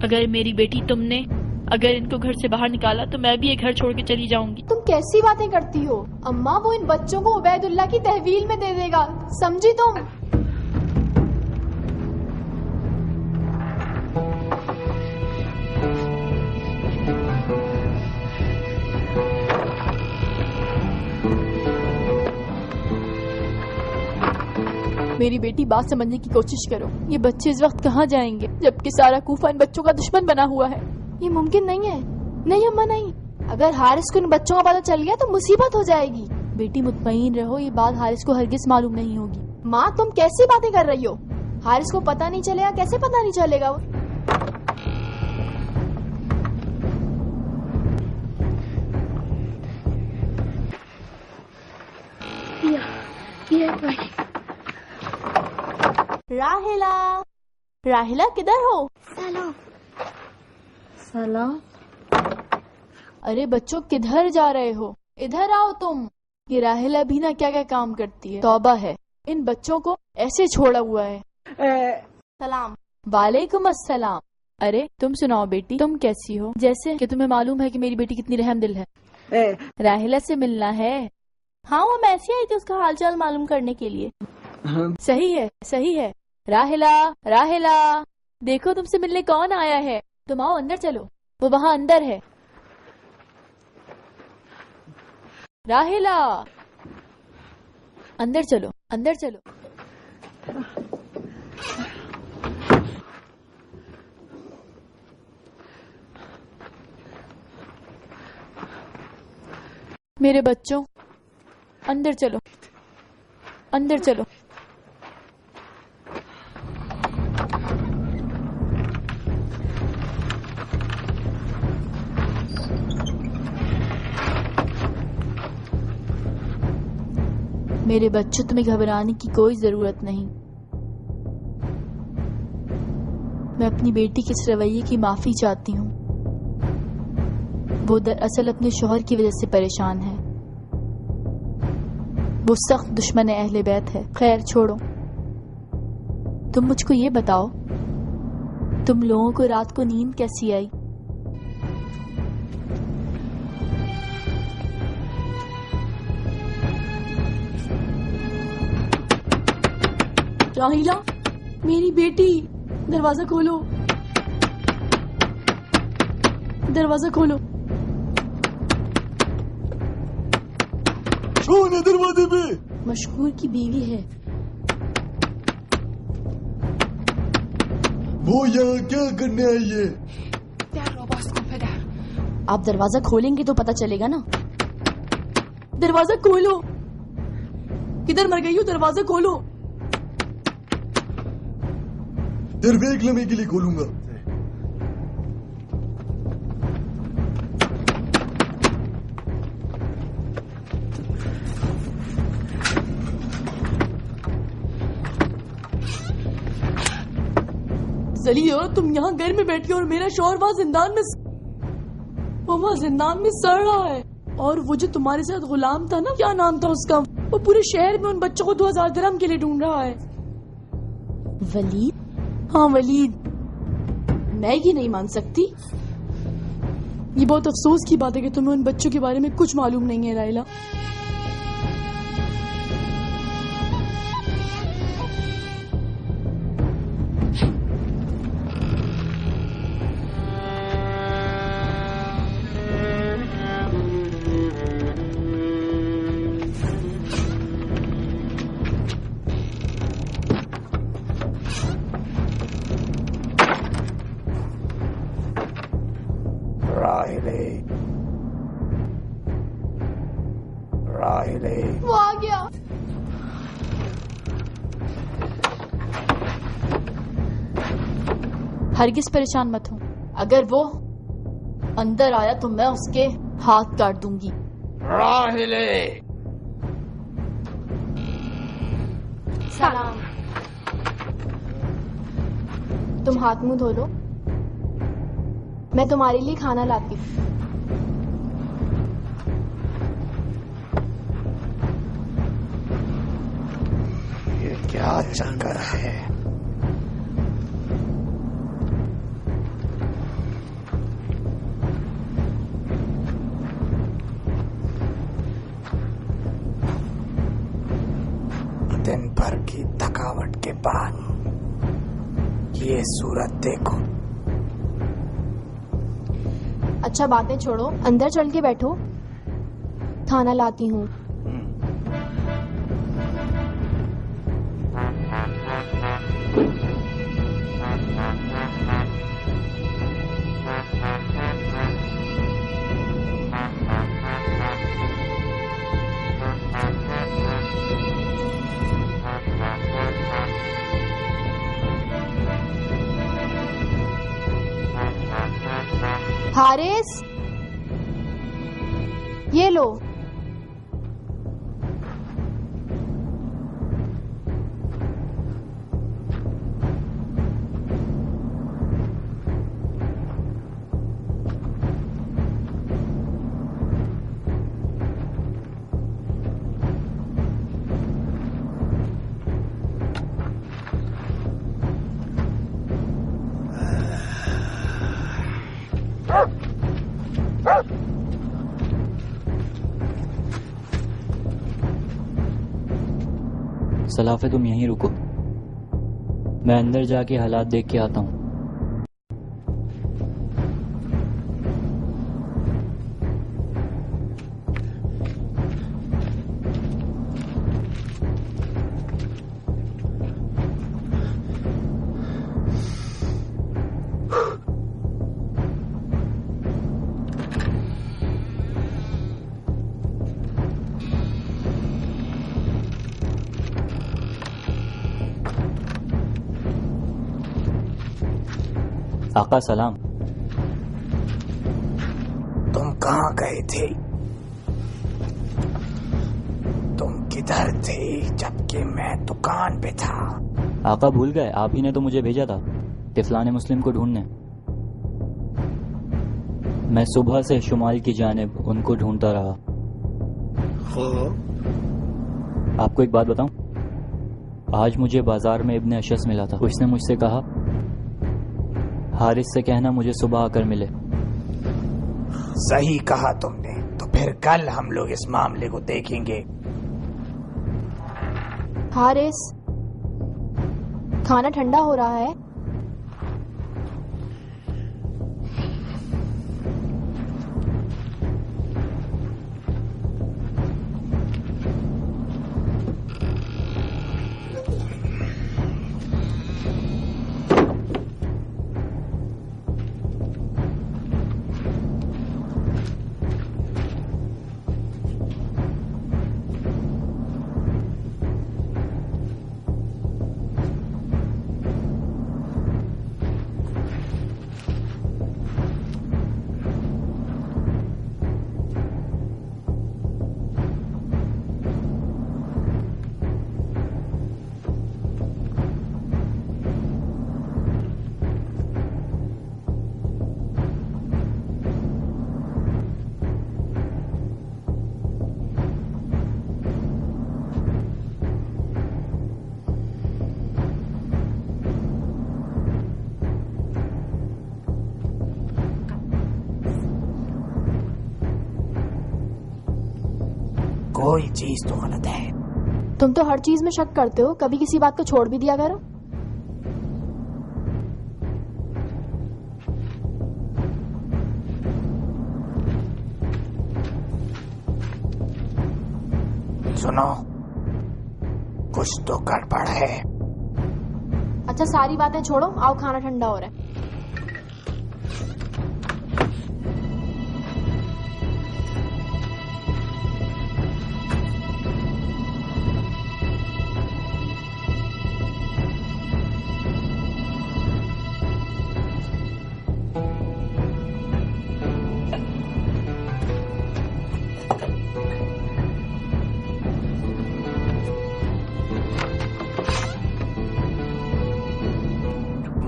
अगर मेरी बेटी तुमने अगर इनको घर से बाहर निकाला तो मैं भी ये घर छोड़ के चली जाऊंगी। तुम कैसी बातें करती हो अम्मा? वो इन बच्चों को उबैदुल्ला की तहवील में दे देगा, समझी तुम? मेरी बेटी, बात समझने की कोशिश करो। ये बच्चे इस वक्त कहाँ जाएंगे जबकि सारा कूफा इन बच्चों का दुश्मन बना हुआ है। ये मुमकिन नहीं है। नहीं अम्मा नहीं, अगर हारिस को इन बच्चों का पता चल गया तो मुसीबत हो जाएगी। बेटी मुतमईन रहो, ये बात हारिस को हरगिज मालूम नहीं होगी। माँ तुम कैसी बातें कर रही हो? हारिस को पता नहीं चलेगा? कैसे पता नहीं चलेगा? राहिला, राहिला किधर हो? सलाम। सलाम। अरे बच्चों किधर जा रहे हो? इधर आओ तुम। ये राहिला भी ना क्या क्या काम करती है। तौबा है, इन बच्चों को ऐसे छोड़ा हुआ है। सलाम। वालेकुम अस्सलाम। अरे तुम सुनाओ बेटी, तुम कैसी हो? जैसे कि तुम्हें मालूम है कि मेरी बेटी कितनी रहमदिल है। राहिला से मिलना है? हाँ वो मैं ऐसी आई थी उसका हालचाल मालूम करने के लिए। सही है, सही है। राहिला, राहिला, देखो तुमसे मिलने कौन आया है। तुम आओ अंदर चलो, वो वहाँ अंदर है। राहिला, अंदर चलो, अंदर चलो। मेरे बच्चों, अंदर चलो, अंदर चलो। मेरे बच्चों, तुम्हें घबराने की कोई जरूरत नहीं। मैं अपनी बेटी के इस रवैये की माफी चाहती हूँ। वो दरअसल अपने शौहर की वजह से परेशान है। वो सख्त दुश्मन अहले बैत है। खैर छोड़ो, तुम मुझको ये बताओ, तुम लोगों को रात को नींद कैसी आई? राहिला, मेरी बेटी, दरवाजा खोलो, दरवाजा खोलो। कौन है दरवाजे पे? मशकूर की बीवी है। वो यहाँ क्या करने आई है? आप दरवाजा खोलेंगे तो पता चलेगा ना। दरवाजा खोलो। किधर मर गई हो? दरवाजा खोलो। सिर्फ एक लम्हे के लिए खोलूंगा। जली हो तुम यहाँ घर में बैठी हो और मेरा शौहर वहाँ जिंदान में, वो वहाँ जिंदान में सड़ रहा है। और वो जो तुम्हारे साथ गुलाम था ना, क्या नाम था उसका, वो पूरे शहर में उन बच्चों को 2000 दिरहम के लिए ढूंढ रहा है। वलीद? हाँ वलीद। मैं ये नहीं मान सकती। ये बहुत अफसोस की बात है कि तुम्हें उन बच्चों के बारे में कुछ मालूम नहीं है राहिला। वो आ गया। हरगिज परेशान मत हो। अगर वो अंदर आया तो मैं उसके हाथ काट दूंगी। राहिले, सलाम। तुम हाथ मुंह धो लो, मैं तुम्हारे लिए खाना लाती हूँ। ये क्या चक्कर है? दिन भर की थकावट के बाद ये सूरत देखो। अच्छा बातें छोड़ो, अंदर चल के बैठो, खाना लाती हूँ। हारिस, ये लो। सलाफे तुम यहीं रुको, मैं अंदर जाके हालात देख के आता हूँ। आका सलाम। तुम कहाँ गए थे? तुम किधर थे जबकि मैं दुकान पे था? आका भूल गए, आप ही ने तो मुझे भेजा था तिफलान मुस्लिम को ढूंढने। मैं सुबह से शुमाल की जानिब उनको ढूंढता रहा। आपको एक बात बताऊं, आज मुझे बाजार में इब्ने अशस मिला था। उसने मुझसे कहा हारिस से कहना मुझे सुबह आकर मिले। सही कहा तुमने। तो फिर कल हम लोग इस मामले को देखेंगे। हारिस, खाना ठंडा हो रहा है। कोई चीज तो गलत है। तुम तो हर चीज में शक करते हो, कभी किसी बात को छोड़ भी दिया करो। सुनो, कुछ तो गड़बड़ है। अच्छा सारी बातें छोड़ो, आओ खाना ठंडा हो रहा है।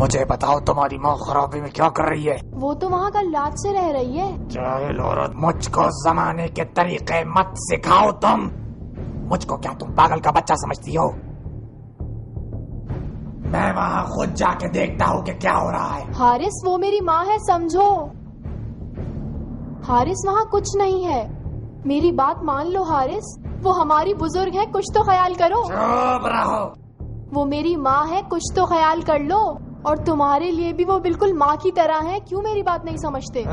मुझे बताओ तुम्हारी माँ खराबी में क्या कर रही है? वो तो वहाँ कल रात से रह रही है। जाहिल औरत, मुझको जमाने के तरीके मत सिखाओ तुम। मुझको क्या तुम पागल का बच्चा समझती हो? मैं वहाँ खुद जाके देखता हूँ कि क्या हो रहा है। हारिस, वो मेरी माँ है, समझो। हारिस, वहाँ कुछ नहीं है, मेरी बात मान लो हारिस। वो हमारी बुजुर्ग है, कुछ तो ख्याल करो। चुप रहो। वो मेरी माँ है, कुछ तो ख्याल कर लो। और तुम्हारे लिए भी वो बिल्कुल माँ की तरह है। क्यों मेरी बात नहीं समझते?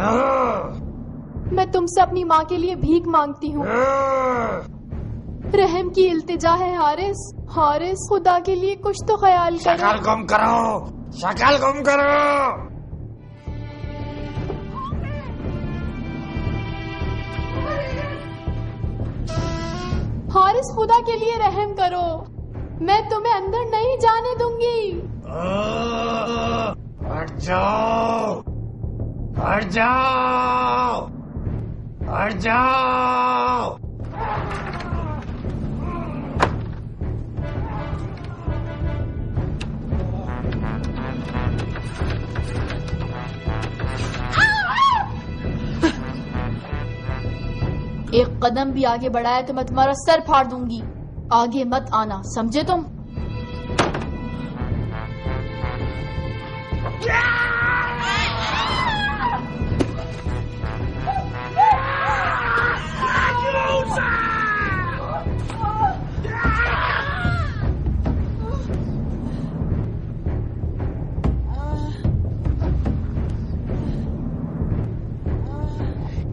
मैं तुमसे अपनी माँ के लिए भीख मांगती हूँ। रहम की इल्तिजा है हारिस। हारिस, खुदा के लिए कुछ तो ख्याल करो। शक्ल गुम करो, शक्ल गुम करो। हारिस, खुदा के लिए रहम करो, मैं तुम्हें अंदर नहीं जाने दूंगी। हट जाओ, हट जाओ, हट जाओ। एक कदम भी आगे बढ़ाया तो मैं तुम्हारा सर फाड़ दूंगी। आगे मत आना, समझे तुम?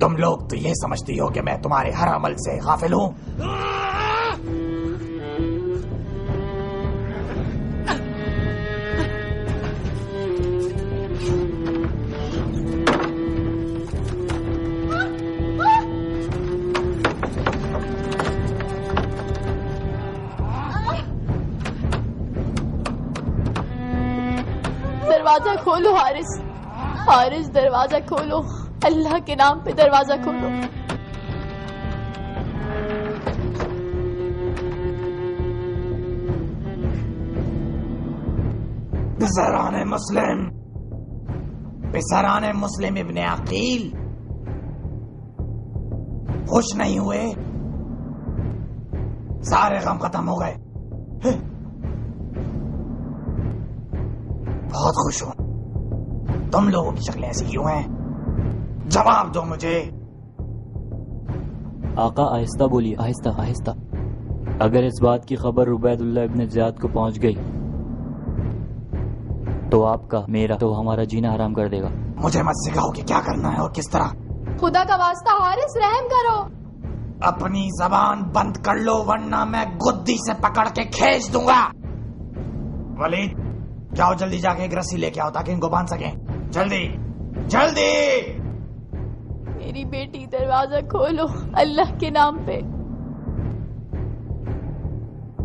तुम लोग तो ये समझती हो कि मैं तुम्हारे हर अमल से गाफिल हूँ। दरवाजा खोलो हारिस, हारिस दरवाजा खोलो, अल्लाह के नाम पे दरवाजा खोलो। बिसराने मुस्लिम, बिसराने मुस्लिम इब्ने अकील, खुश नहीं हुए? सारे गम खत्म हो गए? बहुत खुश हूं। तुम लोगों की शक्लें ऐसी क्यों हैं? जवाब दो मुझे। आका आहिस्ता बोलिए, आहिस्ता आहिस्ता। अगर इस बात की खबर रुबैदुल्ला इब्न ज़ियाद को पहुंच गई तो आपका, मेरा, तो हमारा जीना हराम कर देगा। मुझे मत सिखाओ कि क्या करना है और किस तरह। खुदा का वास्ता हारिस, रहम करो। अपनी जबान बंद कर लो वरना मैं गुद्दी से पकड़ के खींच दूंगा। वलीद, जाओ जल्दी जाके एक रस्सी लेके आओ ताकि इनको बांध सकें। जल्दी जल्दी। मेरी बेटी, दरवाजा खोलो अल्लाह के नाम पे।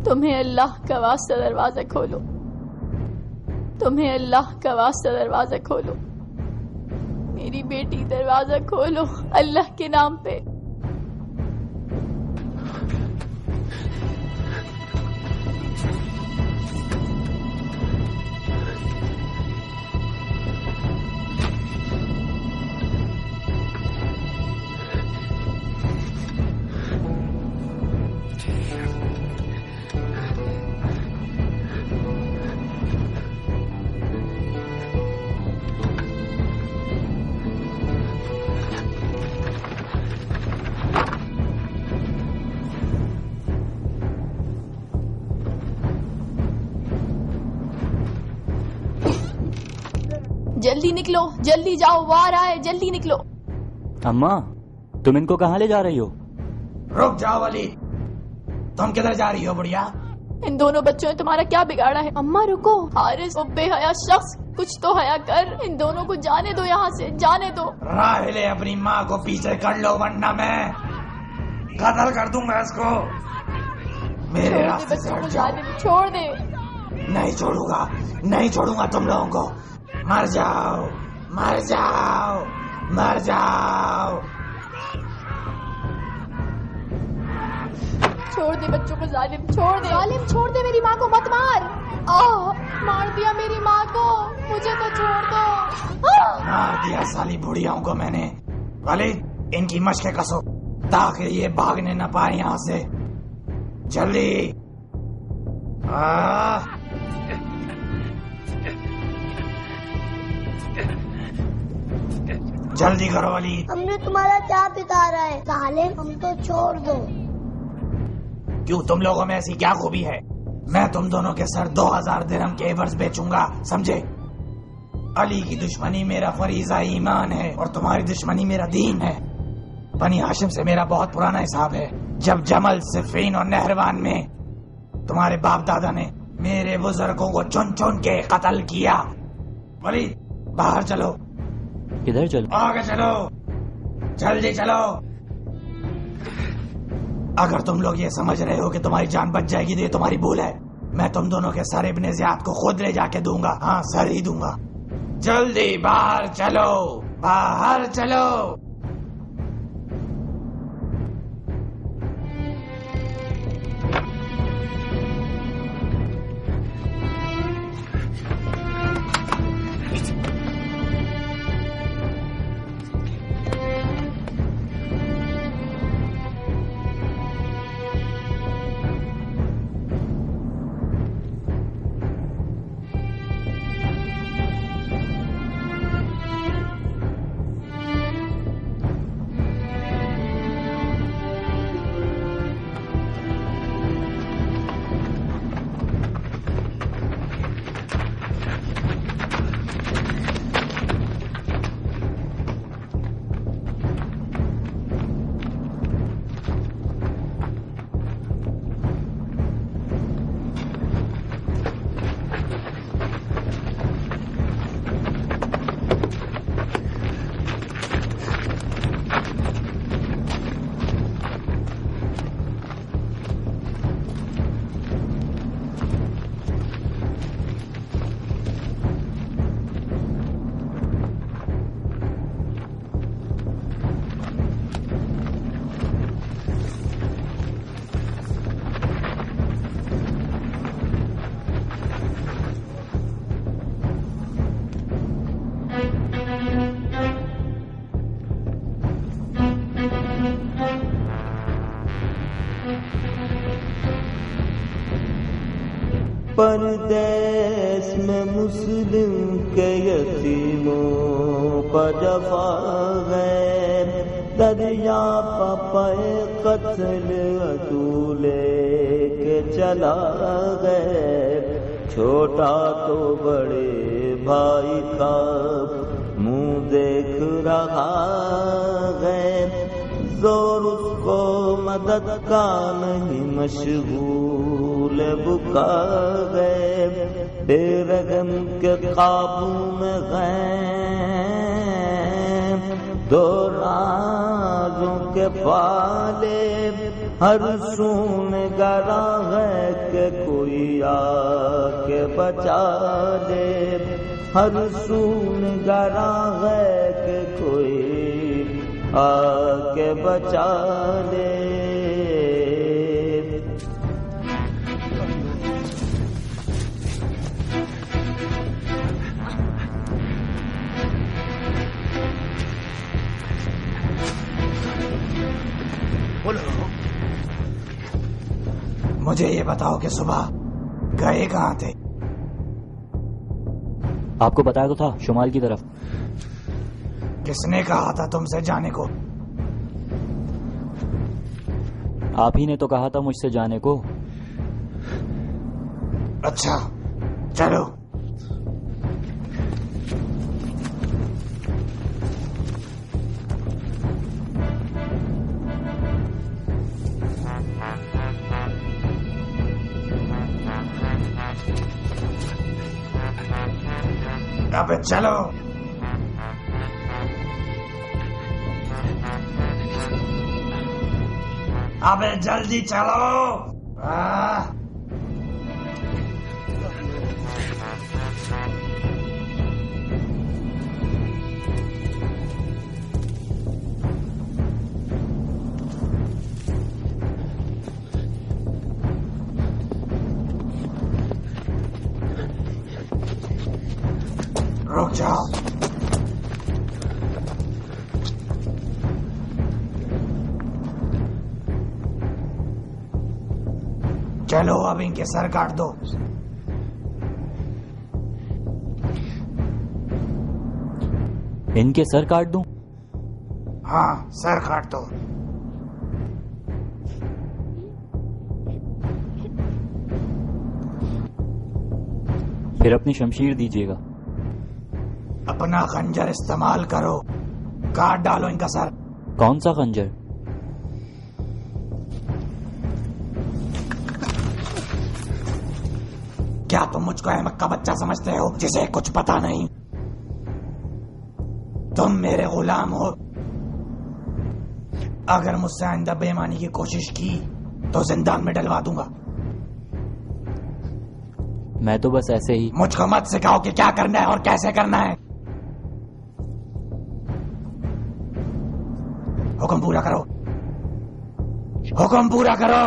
तुम्हें अल्लाह का वास्ता दरवाजा खोलो, तुम्हें अल्लाह का वास्ता दरवाजा खोलो। मेरी बेटी, दरवाजा खोलो अल्लाह के नाम पे। जल्दी निकलो, जल्दी जाओ, वार आए, जल्दी निकलो। अम्मा, तुम इनको कहाँ ले जा रही हो? रुक जाओ वली, तुम किधर जा रही हो बुढ़िया? इन दोनों बच्चों ने तुम्हारा क्या बिगाड़ा है? अम्मा रुको, हारिस वो बेहया शख्स, कुछ तो हया कर। इन दोनों को जाने दो, यहाँ से जाने दो। राहिले, अपनी माँ को पीछे कर लो वरना मैं कत्ल कर दूंगा इसको। मेरे रास्ते से हट जाओ। छोड़ दे। नहीं छोड़ूंगा, नहीं छोड़ूंगा तुम लोगों को। मर जाओ, मर जाओ, मर जाओ। छोड़ दे बच्चों को जालिम, छोड़ दे। जालिम छोड़ दे, मेरी माँ को मत मार। मार दिया मेरी माँ को, मुझे तो छोड़ दो। मार दिया साली बुढ़ियाओं को मैंने। वाले इनकी मशकें कसो ताकि ये भागने न पाए यहाँ से। जल्दी। जल्दी करो वली। हमने तुम्हारा क्या बिगाड़ा है? जालिम, हमको छोड़ दो। क्यों, तुम लोगों में ऐसी क्या खूबी है? मैं तुम दोनों के सर 2000 दिरहम के एवज बेचूंगा, समझे? अली की दुश्मनी मेरा फरीजा ईमान है और तुम्हारी दुश्मनी मेरा दीन है। बनी हाशिम से मेरा बहुत पुराना हिसाब है। जब जमल, सिफीन और नहरवान में तुम्हारे बाप दादा ने मेरे बुजुर्गों को चुन चुन के कत्ल किया। वली, बाहर चलो। किधर चलो? आगे चलो, जल्दी चलो। अगर तुम लोग ये समझ रहे हो कि तुम्हारी जान बच जाएगी तो ये तुम्हारी भूल है। मैं तुम दोनों के सर इब्ने ज़ियाद को खुद ले जाके दूंगा। हाँ, सर ही दूंगा। जल्दी बाहर चलो। बाहर चलो। परदेस में मुस्लिम के यतीमों का जफा है, दरिया पे कत्ल अतूले के चला गए। छोटा तो बड़े भाई का मुंह देख रहा है, जोर उसको मदद का नहीं मशगूल बुका गए। बेरहम के काबू में गए, दो राजों के पाले हर सून गरा है कि कोई आके बचा दे। हर सून गरा है कि कोई आके बचा ले। मुझे ये बताओ कि सुबह गए कहाँ थे? आपको बताया तो था, शुमाल की तरफ। किसने कहा था तुमसे जाने को? आप ही ने तो कहा था मुझसे जाने को। अच्छा चलो। अबे चलो। अबे जल्दी चलो। रुक जाओ। चलो अब इनके सर काट दो। इनके सर काट दूं? हाँ सर काट दो। फिर अपनी शमशीर दीजिएगा। अपना खंजर इस्तेमाल करो, काट डालो इनका सर। कौन सा खंजर? क्या तुम मुझको अहमक का बच्चा समझते हो जिसे कुछ पता नहीं? तुम मेरे गुलाम हो। अगर मुझसे आइंदा बेईमानी की कोशिश की तो जिंदान में डलवा दूंगा। मैं तो बस ऐसे ही। मुझको मत सिखाओ कि क्या करना है और कैसे करना है। हुक्म पूरा करो, हुक्म पूरा करो।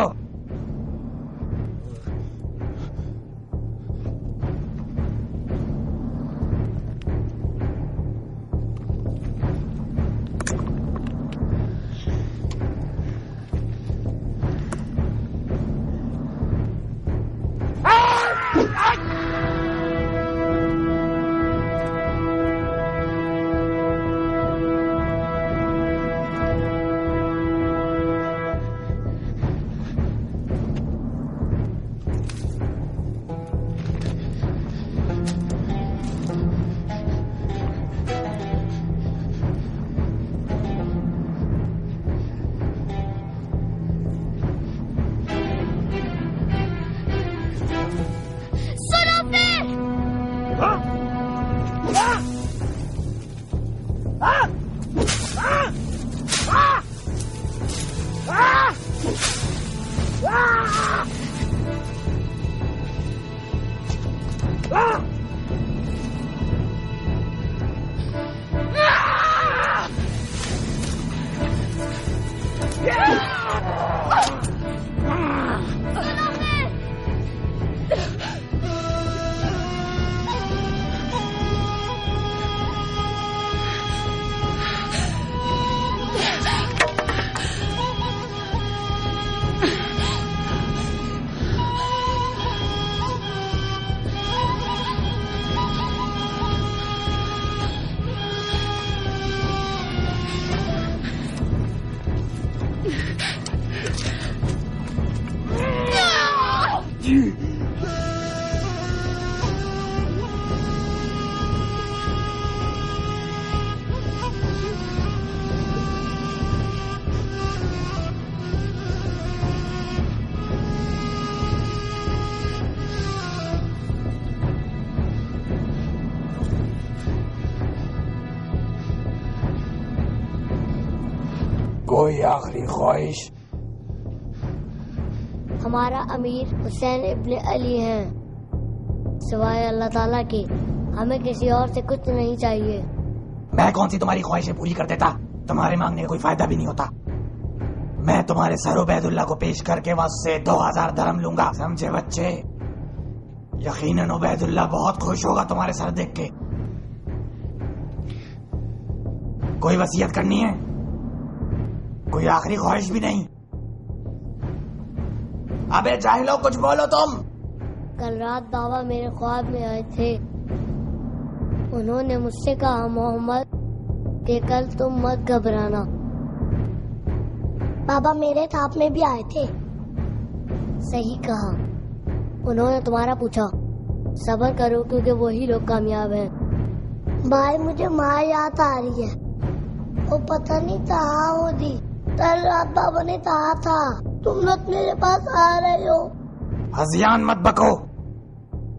कोई आखिरी ख्वाहिश? हमारा अमीर हुसैन इब्ने अली हैं, सिवाय अल्लाह ताला के हमें किसी और से कुछ नहीं चाहिए। मैं कौन सी तुम्हारी ख्वाहिशें पूरी कर देता? तुम्हारे मांगने का कोई फायदा भी नहीं होता। मैं तुम्हारे सर उबैदुल्लाह को पेश करके वहां से 2000 दरम लूंगा, समझे बच्चे? यकीनन उबैदुल्लाह बहुत खुश होगा तुम्हारे सर देख के। कोई वसीयत करनी है? कोई आखिरी ख्वाहिश भी नहीं? अबे जाहिलो कुछ बोलो तुम। कल रात बाबा मेरे ख्वाब में आए थे। उन्होंने मुझसे कहा मोहम्मद कि कल तुम मत घबराना। बाबा मेरे ख्वाब में भी आए थे। सही कहा। उन्होंने तुम्हारा पूछा सब्र करो क्योंकि वही लोग कामयाब हैं। भाई मुझे माँ याद आ रही है। वो पता नहीं कहाँ होगी। कल रात बाबा ने कहा था तुम लोग मेरे पास आ रहे हो। हज़ियान मत बको।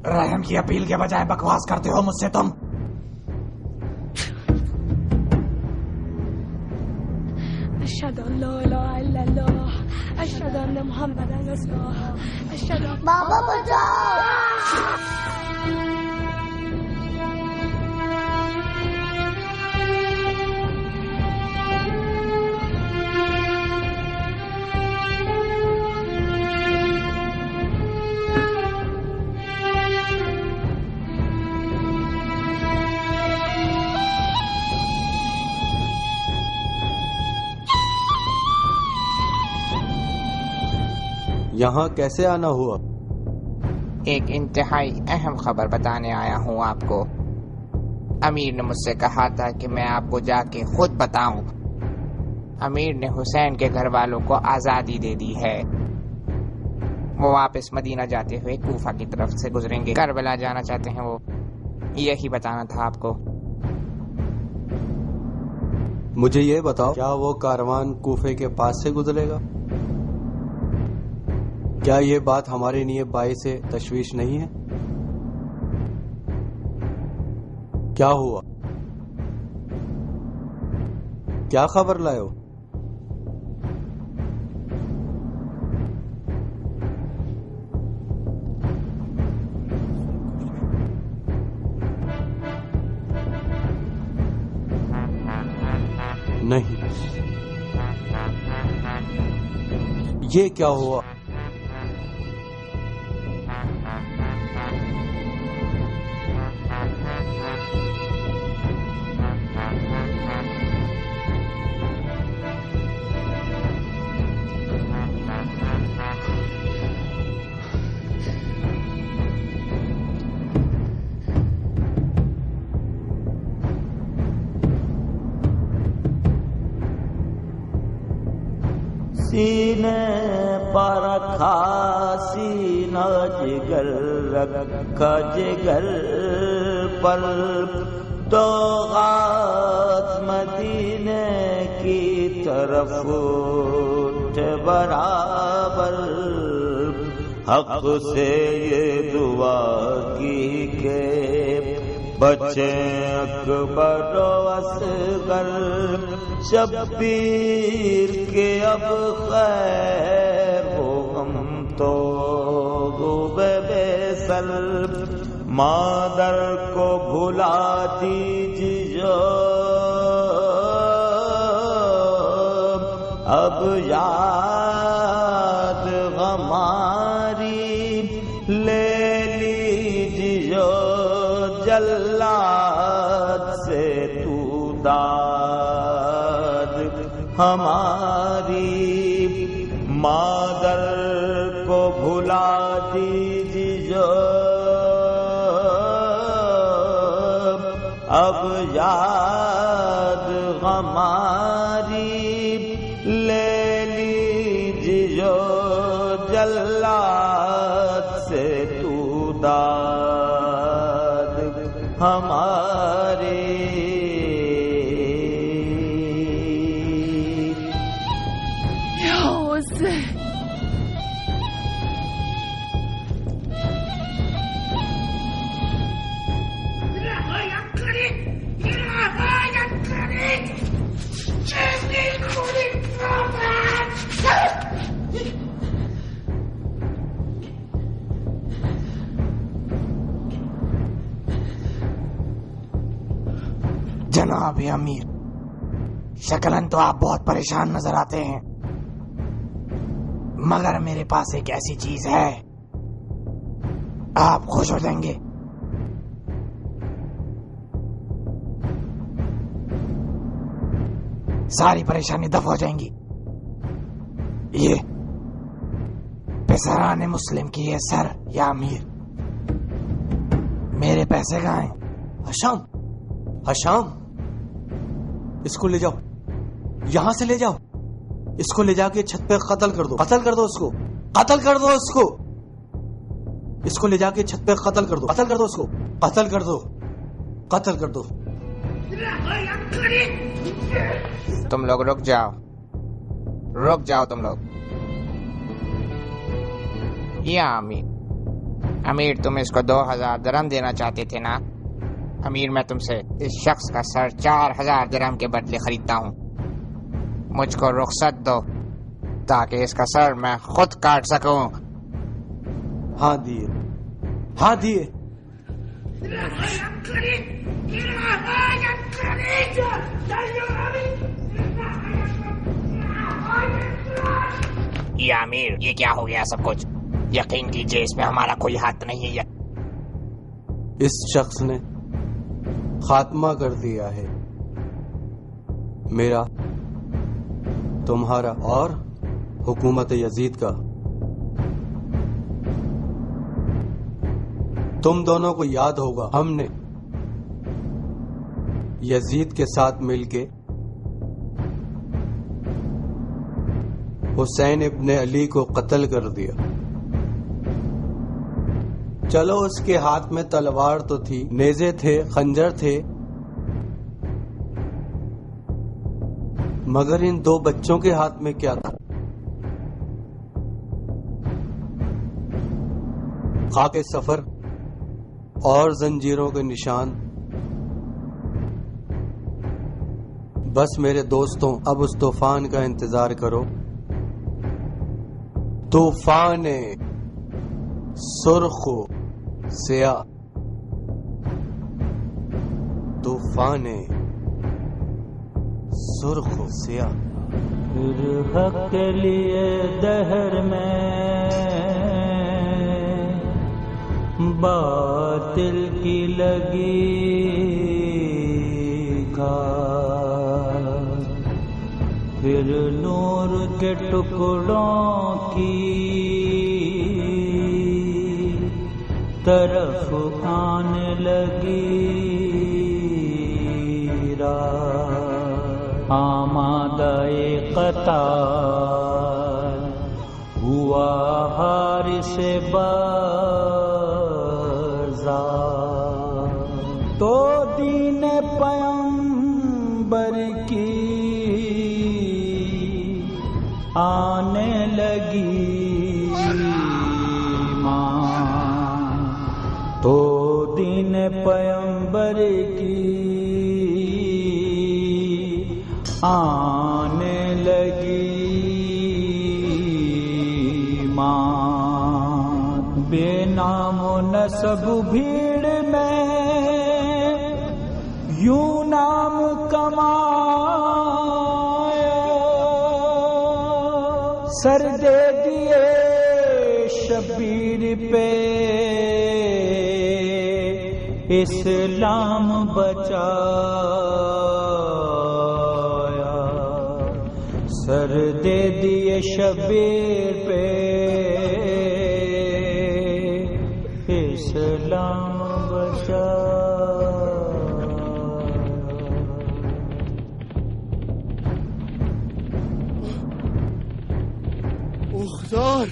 रहम की अपील के बजाय बकवास करते हो मुझसे तुम। अशहदु अल्ला इलाहा इल्लल्लाह, अशहदु अन्ना मुहम्मदन रसूलुल्लाह, अशहदु। बाबा बचाओ। यहाँ कैसे आना हुआ? एक इंतहाई अहम खबर बताने आया हूँ आपको। अमीर ने मुझसे कहा था कि मैं आपको जाके खुद बताऊं। अमीर ने हुसैन के घर वालों को आज़ादी दे दी है। वो वापस मदीना जाते हुए कूफा की तरफ से गुजरेंगे। करबला जाना चाहते हैं वो। यही बताना था आपको। मुझे ये बताओ, क्या वो कारवान कूफे के पास से गुजरेगा? क्या ये बात हमारे लिए बाइस से तशवीश नहीं है? क्या हुआ? क्या खबर लाए हो? नहीं, ये क्या हुआ? सीने पर रखा सीना जिगर रखा जिगर पर तो गात मदीने की तरफ उठ बराबर हक से ये दुआ की के बच्चे अकबर असगर शब्बीर के अब खैर हो हम तो गुबे बेसल मादर को भुला दीजिए अब याद हमारी ले लीजिए जल्लाद से तू दाद हमारी मादर को भुला दीजिए अब याद हमारी ले लीजिए जल्लाद से तू दाद हमारी जनाब अमीर, शक्लन तो आप बहुत परेशान नजर आते हैं, मगर मेरे पास एक ऐसी चीज है, आप खुश हो जाएंगे। सारी परेशानी दफ हो जाएंगी। ये पेसराने मुस्लिम की ये सर या अमीर, मेरे पैसे कहाँ हैं? हशाम, हशाम, इसको ले जाओ, यहां से ले जाओ, इसको ले जाके छत पे कत्ल कर दो, कत्ल कर दो उसको, कत्ल कर दो उसको, इसको ले जाके छत पे कत्ल कर दो, कत्ल कर दो उसको, कत्ल कर दो, कत्ल कर दो। तुम लोग रुक जाओ, रुक जाओ तुम लोग। या अमीर, अमीर तुम इसको 2000 दिरहम देना चाहते थे ना? अमीर मैं तुमसे इस शख्स का सर 4000 दिरहम के बदले खरीदता हूँ। मुझको रुखसत दो ताकि इसका सर मैं खुद काट सकूं। हाँ दिए, हाँ दिए। या अमीर, ये क्या हो गया सब कुछ? यकीन कीजिए इसमें हमारा कोई हाथ नहीं है। इस शख्स ने खात्मा कर दिया है मेरा, तुम्हारा और हुकूमत यजीद का। तुम दोनों को याद होगा, हमने यजीद के साथ मिलके हुसैन इब्ने अली को कत्ल कर दिया। चलो उसके हाथ में तलवार तो थी, नेज़े थे, खंजर थे, मगर इन दो बच्चों के हाथ में क्या था? खाके सफर और जंजीरों के निशान। बस मेरे दोस्तों, अब उस तूफान का इंतजार करो। तूफान सुर्खो सिया, तूफान सुर्खो सिया। फिर हक के लिए दहर में बातिल की लगी घात, फिर नूर के टुकड़ों की तरफ आने लगी रात। आमादाए कताल हुआ हारिस बाज़ार, तो दीन पैगंबर की आने लगी मान, तो दीन पैगंबर की आने लगी मान। बेनामो नसब भीड़ में यूं नाम कमाया, सर दे दिए शबीर पे इस्लाम बचाया, सर दे दिए शबीर पे इस्लाम बचाया। मुख्तार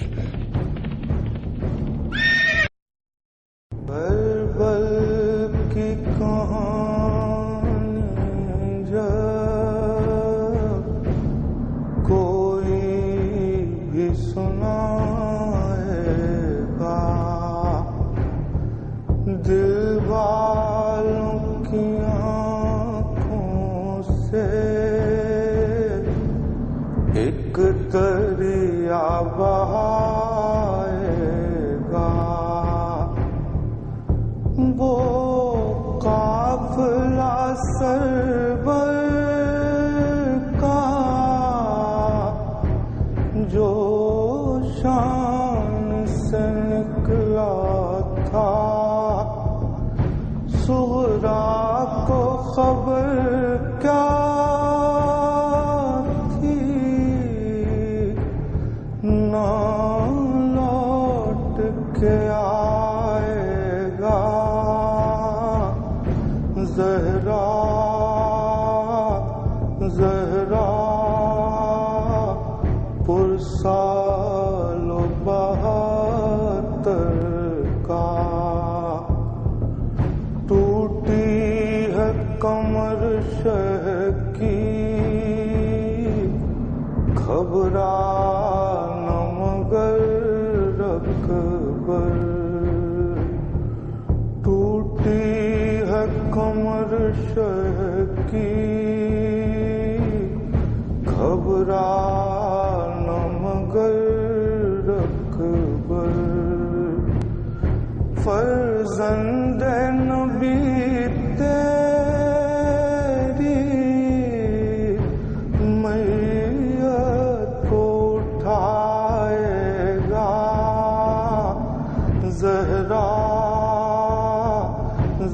बलबल की कहानी जब कोई भी सुनाएगा, दिल वालों की आँखों से एक दरिया बहाएगा। वो काफिला सरबर का जो शान से निकला था, सुगरा को खबर क्या थी, ना लौट के आएगा ज़हरा, ज़हरा पुरसालो बहत्तर का। टूटी है कमर शह की, घबरा न मगर रकबर, टूटी है कमर शह की, घबरा न मगर रकबर। फर्जंदे नबी तेरी मैयत को उठाएगा ज़हरा,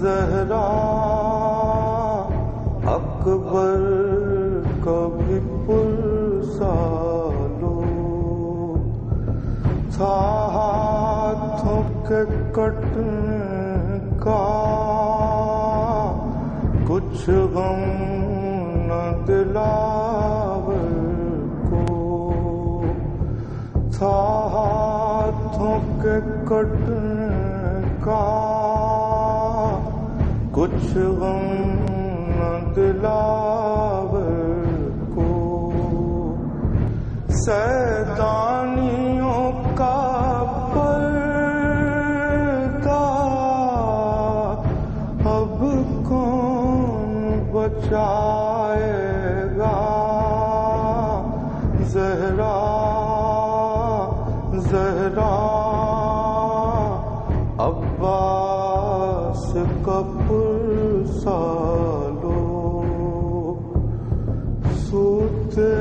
ज़हरा अकबर कभी पुरसालो था हाथों के कटने का, कुछ गम न दिलावर को, था हाथों के कटने का, कुछ गम न दिलावर को। सैतानियों का पर्दा अब कौन बचाएगा ज़हरा, ज़हरा अब्बास का पुरसालो सूते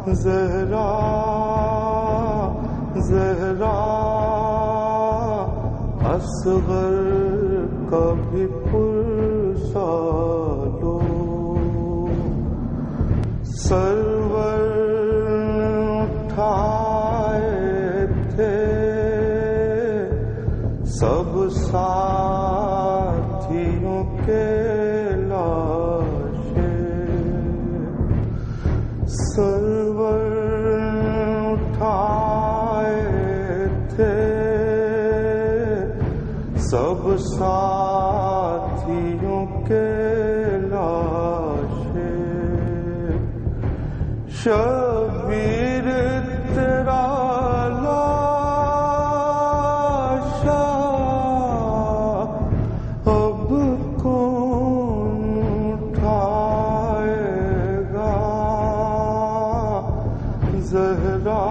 जहरा जहरा असगर कभी पुरसा लो सरवर उठाए थे सब साथियों के लाशे सरवर उठाए थे सब साथियों के लाशे शबीर तेरा लाशा अब कौन उठाएगा जहरा